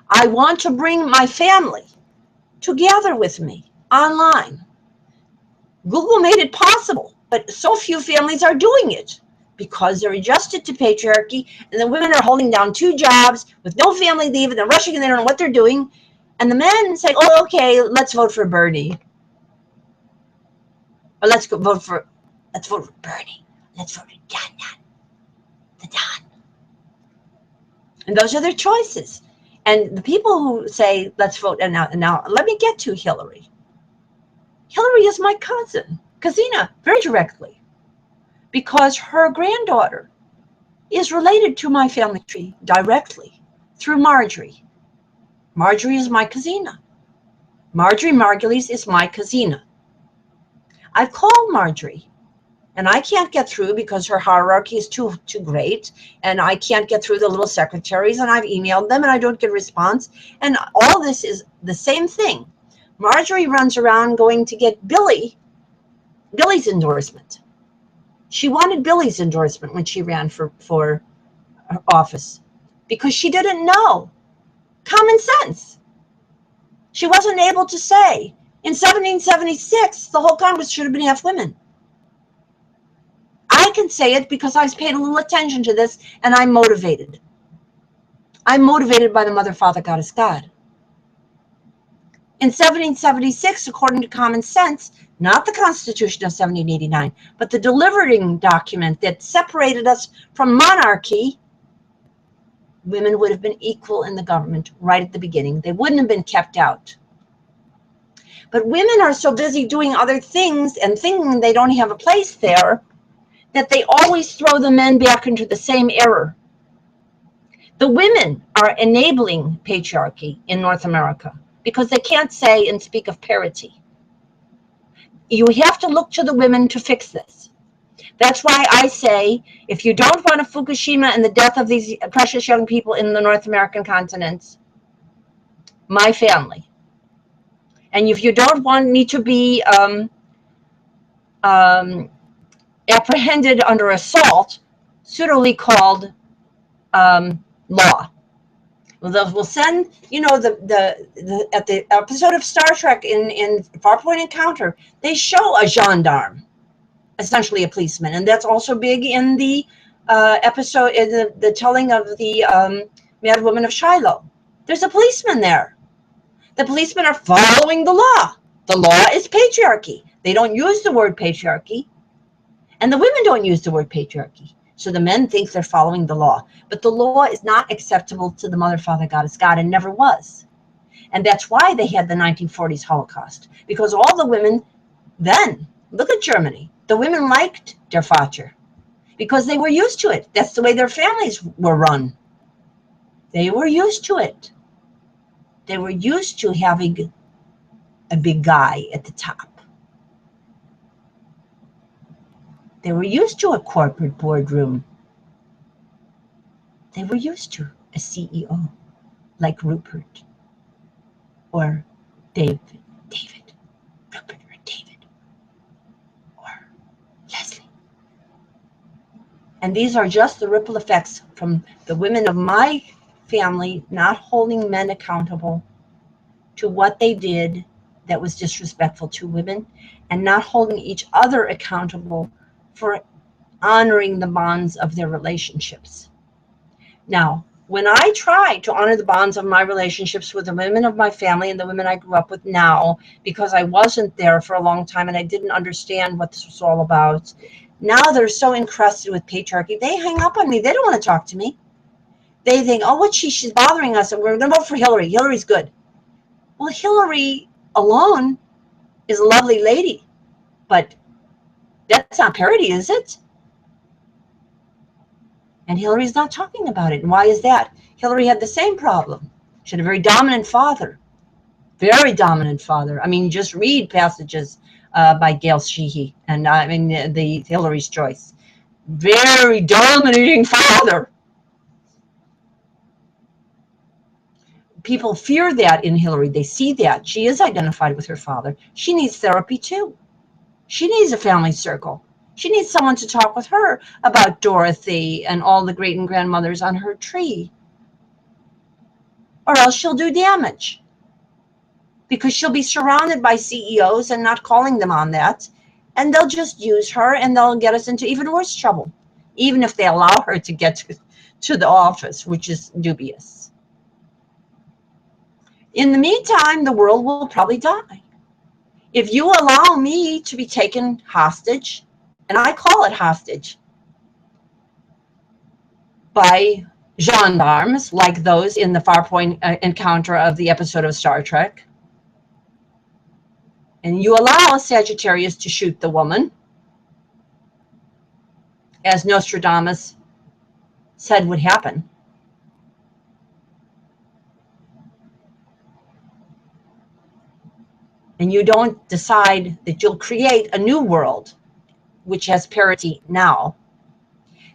I want to bring my family to gather with me online. Google made it possible, but so few families are doing it because they're adjusted to patriarchy, and the women are holding down 2 jobs with no family leave, and they're rushing and they don't know what they're doing. And the men say, oh, okay, let's vote for Bernie. Or let's vote for Bernie. Let's vote for the Don. And those are their choices. And the people who say, let's vote, and now let me get to Hillary. Hillary is my cousin, very directly, because her granddaughter is related to my family tree directly through Marjorie. Marjorie is my cousina. Marjorie Margulies is my cousina. I've called Marjorie, and I can't get through because her hierarchy is too great, and I can't get through the little secretaries, and I've emailed them, and I don't get a response. And all this is the same thing. Marjorie runs around going to get Billy's endorsement. She wanted Billy's endorsement when she ran for office because she didn't know. Common sense. She wasn't able to say, in 1776, the whole Congress should have been half women. I can say it because I've paid a little attention to this, and I'm motivated. I'm motivated by the Mother, Father, Goddess, God. In 1776, according to common sense, not the Constitution of 1789, but the deliberating document that separated us from monarchy, women would have been equal in the government right at the beginning. They wouldn't have been kept out. But women are so busy doing other things and thinking they don't have a place there that they always throw the men back into the same error. The women are enabling patriarchy in North America because they can't say and speak of parity. You have to look to the women to fix this. That's why I say, if you don't want a Fukushima and the death of these precious young people in the North American continent, my family. And if you don't want me to be apprehended under assault, pseudologically called law. We'll send, you know, at the episode of Star Trek in Farpoint Encounter, they show a gendarme, essentially a policeman, and that's also big in the episode, in the telling of the Mad Woman of Shiloh. There's a policeman there. The policemen are following the law. The law is patriarchy. They don't use the word patriarchy, and the women don't use the word patriarchy. So the men think they're following the law, but the law is not acceptable to the Mother, Father, Goddess, God, and never was. And that's why they had the 1940s Holocaust, because all the women then, look at Germany, the women liked der Vater because they were used to it. That's the way their families were run. They were used to it. They were used to having a big guy at the top. They were used to a corporate boardroom. They were used to a CEO like Rupert or Rupert or David or Leslie. And these are just the ripple effects from the women of my family not holding men accountable to what they did that was disrespectful to women, and not holding each other accountable for honoring the bonds of their relationships. Now, when I try to honor the bonds of my relationships with the women of my family and the women I grew up with now, because I wasn't there for a long time and I didn't understand what this was all about, now they're so encrusted with patriarchy, they hang up on me. They don't want to talk to me. They think, oh, what's she's bothering us, and we're going to vote for Hillary. Hillary's good. Well, Hillary alone is a lovely lady, but that's not parity, is it? And Hillary's not talking about it. And why is that? Hillary had the same problem. She had a very dominant father. Very dominant father. I mean, just read passages by Gail Sheehy and the Hillary's Choice. Very dominating father. People fear that in Hillary. They see that. She is identified with her father. She needs therapy too. She needs a family circle. She needs someone to talk with her about Dorothy and all the great and grandmothers on her tree. or else she'll do damage. Because she'll be surrounded by CEOs and not calling them on that. And they'll just use her and they'll get us into even worse trouble. Even if they allow her to get to the office, which is dubious. In the meantime, the world will probably die. If you allow me to be taken hostage, and I call it hostage, by gendarmes like those in the Farpoint encounter of the episode of Star Trek, and you allow Sagittarius to shoot the woman, as Nostradamus said would happen, and you don't decide that you'll create a new world which has parity now,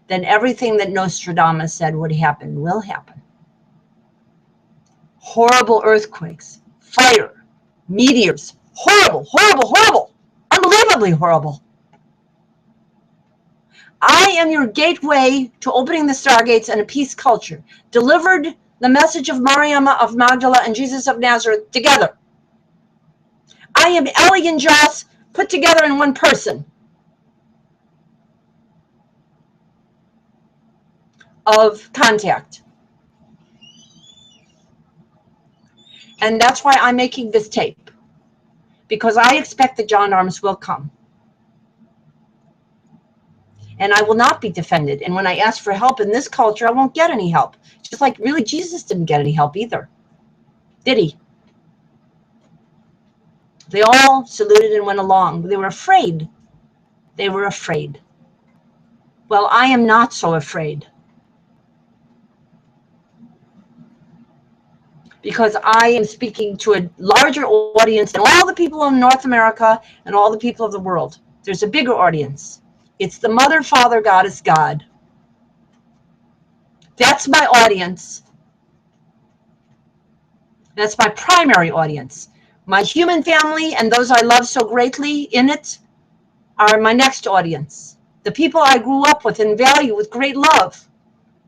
then everything that Nostradamus said would happen will happen. Horrible earthquakes, fire, meteors, horrible, horrible, horrible, unbelievably horrible. I am your gateway to opening the stargates and a peace culture. Delivered the message of Maryam of Magdala and Jesus of Nazareth together. I am Ellie and Joss put together in one person. Of contact. And that's why I'm making this tape. Because I expect the gendarmes will come. And I will not be defended. And when I ask for help in this culture, I won't get any help. Just like really Jesus didn't get any help either. Did he? They all saluted and went along. They were afraid. They were afraid. Well, I am not so afraid. Because I am speaking to a larger audience than all the people in North America and all the people of the world. There's a bigger audience. It's the Mother, Father, Goddess, God. That's my audience. That's my primary audience. My human family and those I love so greatly in it are my next audience. The people I grew up with and value with great love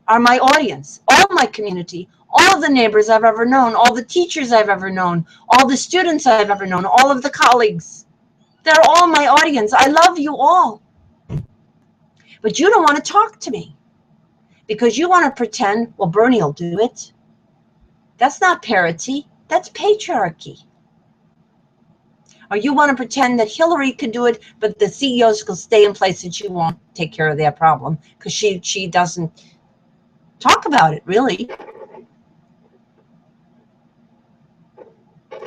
are my audience. All my community, all of the neighbors I've ever known, all the teachers I've ever known, all the students I've ever known, all of the colleagues. They're all my audience. I love you all. But you don't want to talk to me because you want to pretend, well, Bernie will do it. That's not parity. That's patriarchy. Or you want to pretend that Hillary can do it, but the CEOs will stay in place and she won't take care of that problem because she doesn't talk about it, really.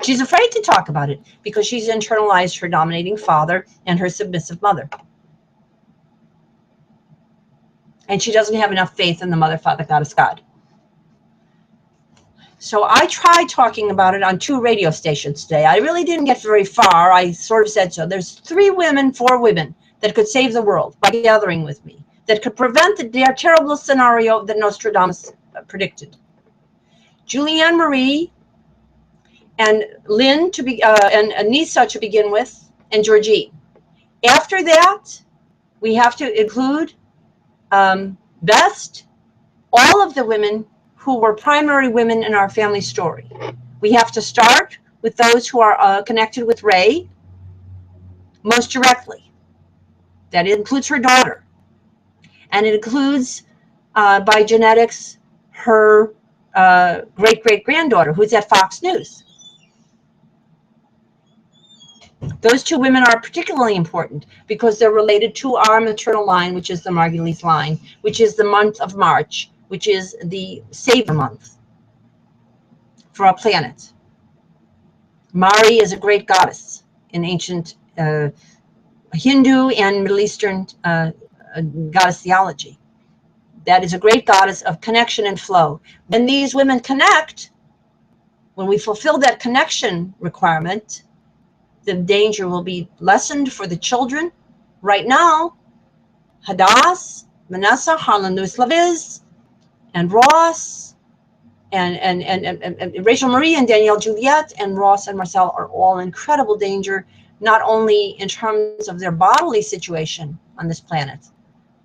She's afraid to talk about it because she's internalized her dominating father and her submissive mother. And she doesn't have enough faith in the Mother, Father, Goddess, God. So I tried talking about it on 2 radio stations today. I really didn't get very far. I sort of said so. There's 3 women, 4 women that could save the world by gathering with me, that could prevent the terrible scenario that Nostradamus predicted. Julianne Marie and Lynn and Anissa to begin with, and Georgine. After that, we have to include best all of the women who were primary women in our family story. We have to start with those who are connected with Ray most directly. That includes her daughter. And it includes, by genetics, her great-great-granddaughter, who's at Fox News. Those 2 women are particularly important because they're related to our maternal line, which is the Margulies line, which is the month of March, which is the saver month for our planet. Mari is a great goddess in ancient Hindu and Middle Eastern goddess theology. That is a great goddess of connection and flow. When these women connect, when we fulfill that connection requirement, the danger will be lessened for the children. Right now, Hadass, Manessa, Harlan Lewis Laviz, and Ross, and Rachel Marie and Danielle Juliet, and Ross and Marcel are all in incredible danger, not only in terms of their bodily situation on this planet,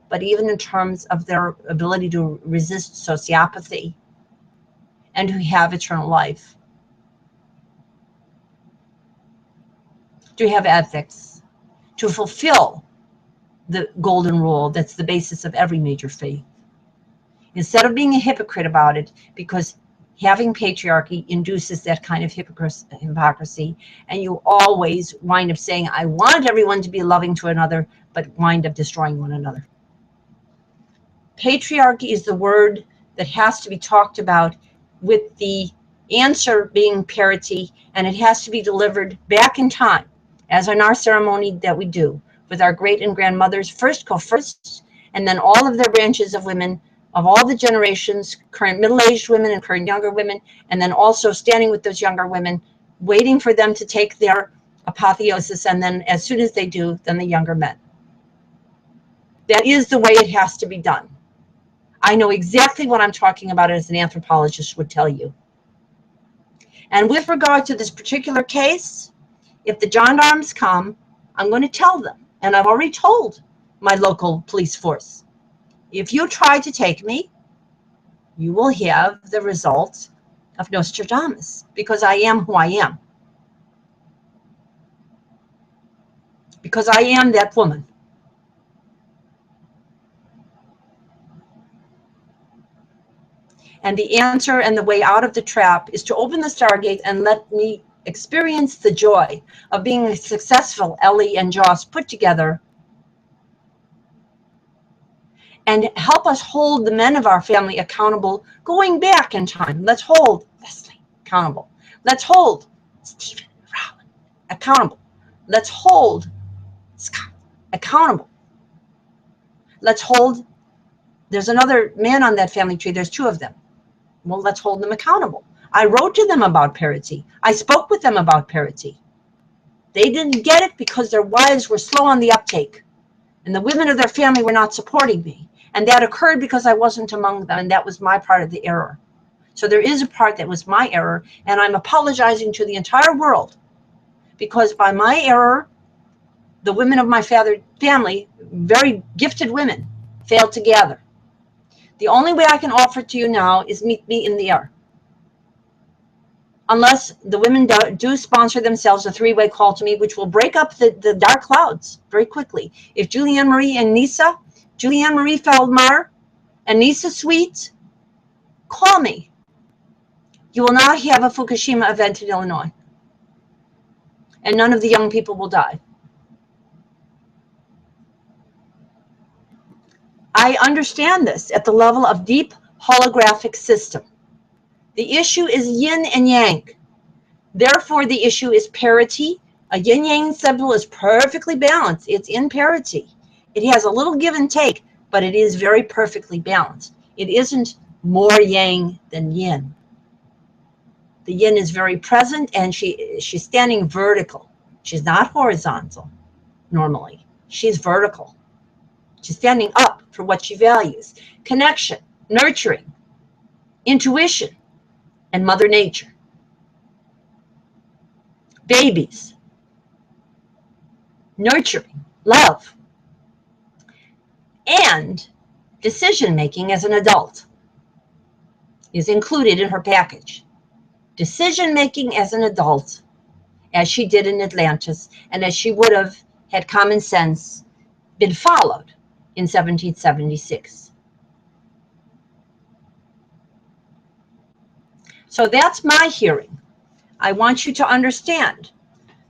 but even in terms of their ability to resist sociopathy and who have eternal life, to have ethics, to fulfill the golden rule that's the basis of every major faith. Instead of being a hypocrite about it, because having patriarchy induces that kind of hypocrisy, and you always wind up saying, I want everyone to be loving to another, but wind up destroying one another. Patriarchy is the word that has to be talked about, with the answer being parity, and it has to be delivered back in time, as in our ceremony that we do with our great and grandmothers, first go first, and then all of their branches of women of all the generations, current middle-aged women and current younger women, and then also standing with those younger women, waiting for them to take their apotheosis, and then as soon as they do, then the younger men. That is the way it has to be done. I know exactly what I'm talking about, as an anthropologist would tell you. And with regard to this particular case, if the gendarmes come, I'm going to tell them, and I've already told my local police force, if you try to take me, you will have the result of Nostradamus, because I am who I am. Because I am that woman. And the answer and the way out of the trap is to open the stargate and let me experience the joy of being a successful Ellie and Joss put together, and help us hold the men of our family accountable going back in time. Let's hold Leslie accountable. Let's hold Stephen Rowland accountable. Let's hold Scott accountable. Let's hold, there's another man on that family tree, there's two of them. Well, let's hold them accountable. I wrote to them about parity. I spoke with them about parity. They didn't get it because their wives were slow on the uptake, and the women of their family were not supporting me. And that occurred because I wasn't among them, and that was my part of the error. So there is a part that was my error, and I'm apologizing to the entire world, because by my error, the women of my family, very gifted women, failed to gather. The only way I can offer to you now is meet me in the air. Unless the women do sponsor themselves a three-way call to me, which will break up the dark clouds very quickly. If Julianne Marie and Nisa, Julianne Marie Feldmar and Nisa Sweet, call me. You will not have a Fukushima event in Illinois. And none of the young people will die. I understand this at the level of deep holographic system. The issue is yin and yang. Therefore, the issue is parity. A yin-yang symbol is perfectly balanced. It's in parity. It has a little give and take, but it is very perfectly balanced. It isn't more yang than yin. The yin is very present, and she's standing vertical. She's not horizontal normally. She's vertical. She's standing up for what she values. Connection, nurturing, intuition, and Mother Nature. Babies, nurturing, love, and decision-making as an adult is included in her package. Decision-making as an adult, as she did in Atlantis, and as she would have had common sense been followed in 1776. So that's my hearing. I want you to understand,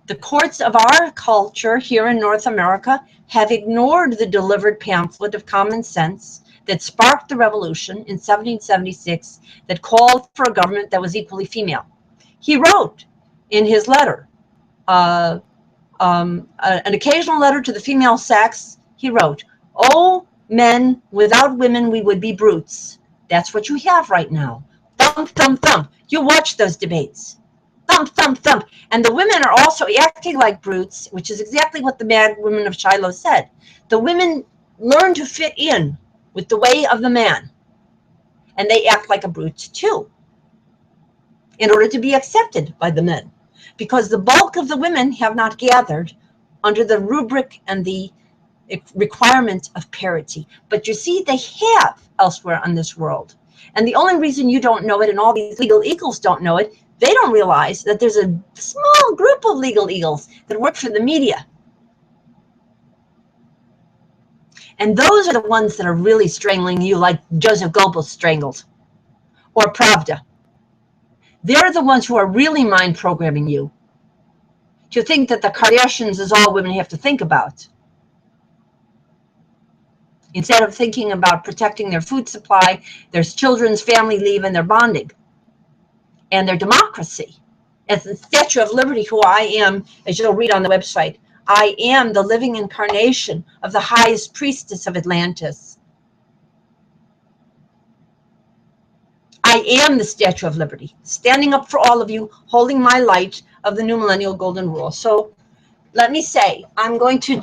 the courts of our culture here in North America have ignored the delivered pamphlet of common sense that sparked the revolution in 1776 that called for a government that was equally female. He wrote in his letter, an occasional letter to the female sex, he wrote, "Oh, men, without women we would be brutes." That's what you have right now. Thump, thump, thump. You watch those debates. Thump, thump, thump. And the women are also acting like brutes, which is exactly what the mad women of Shiloh said. The women learn to fit in with the way of the man, and they act like a brute too, in order to be accepted by the men, because the bulk of the women have not gathered under the rubric and the requirement of parity. But you see, they have elsewhere in this world. And the only reason you don't know it and all these legal eagles don't know it, they don't realize that there's a small group of legal eagles that work for the media. And those are the ones that are really strangling you like Joseph Goebbels strangled, or Pravda. They're the ones who are really mind programming you to think that the Kardashians is all women have to think about, instead of thinking about protecting their food supply, their children's family leave, and their bonding, and their democracy. As the Statue of Liberty, who I am, as you'll read on the website, I am the living incarnation of the highest priestess of Atlantis. I am the Statue of Liberty, standing up for all of you, holding my light of the new millennial golden rule. So let me say, I'm going to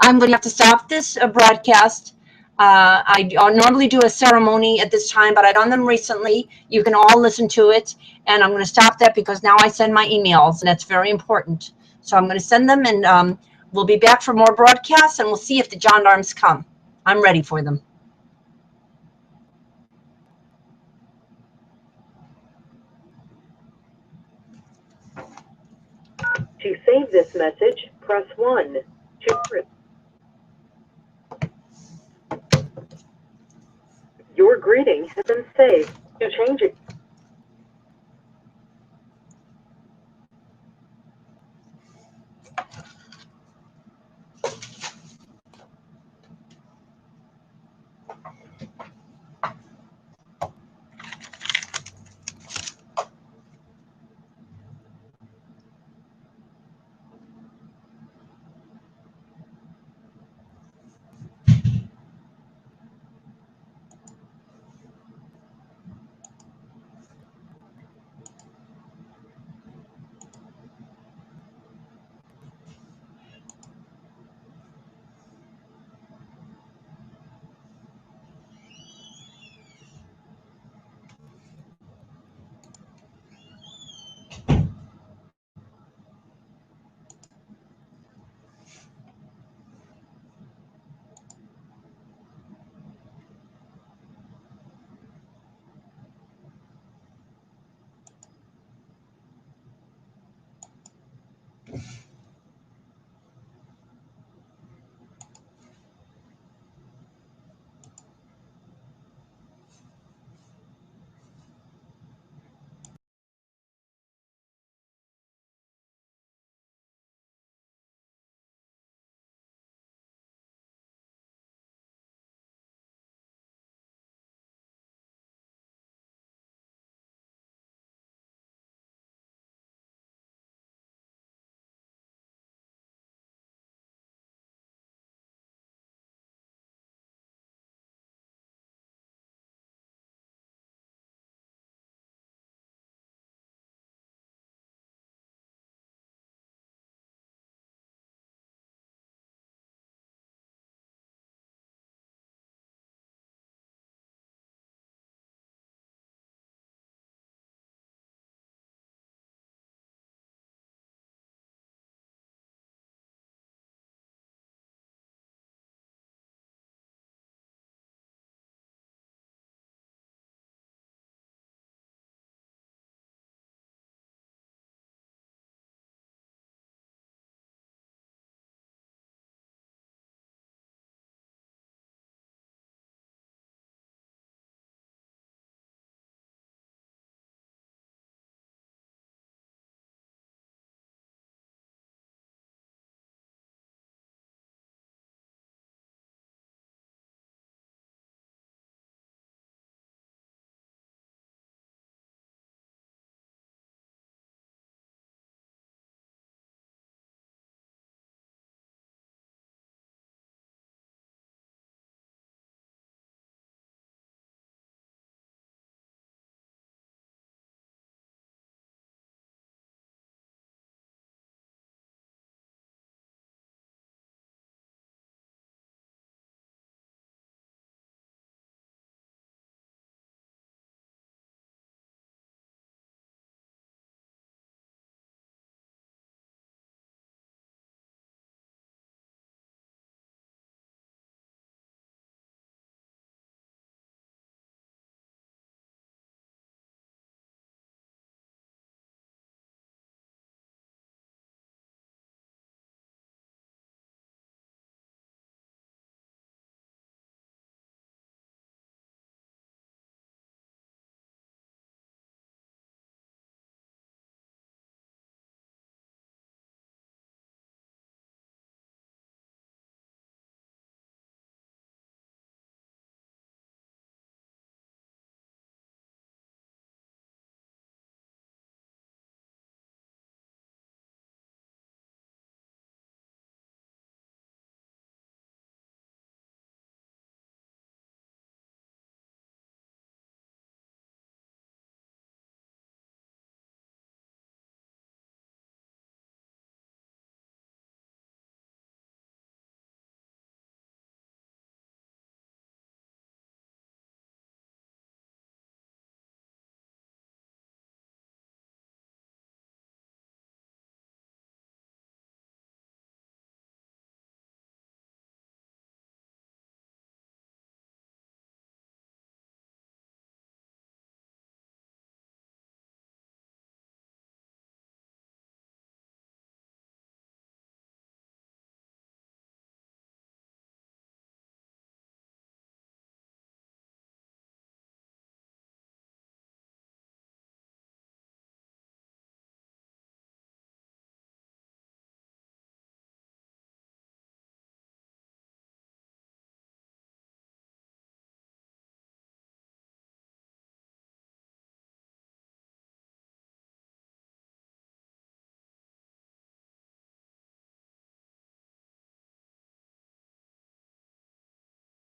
have to stop this broadcast. I normally do a ceremony at this time, but I've done them recently. You can all listen to it, and I'm going to stop that because now I send my emails, and that's very important. So I'm going to send them, and we'll be back for more broadcasts, and we'll see if the gendarmes come. I'm ready for them. To save this message, press 1. Your greeting has been saved. To change it,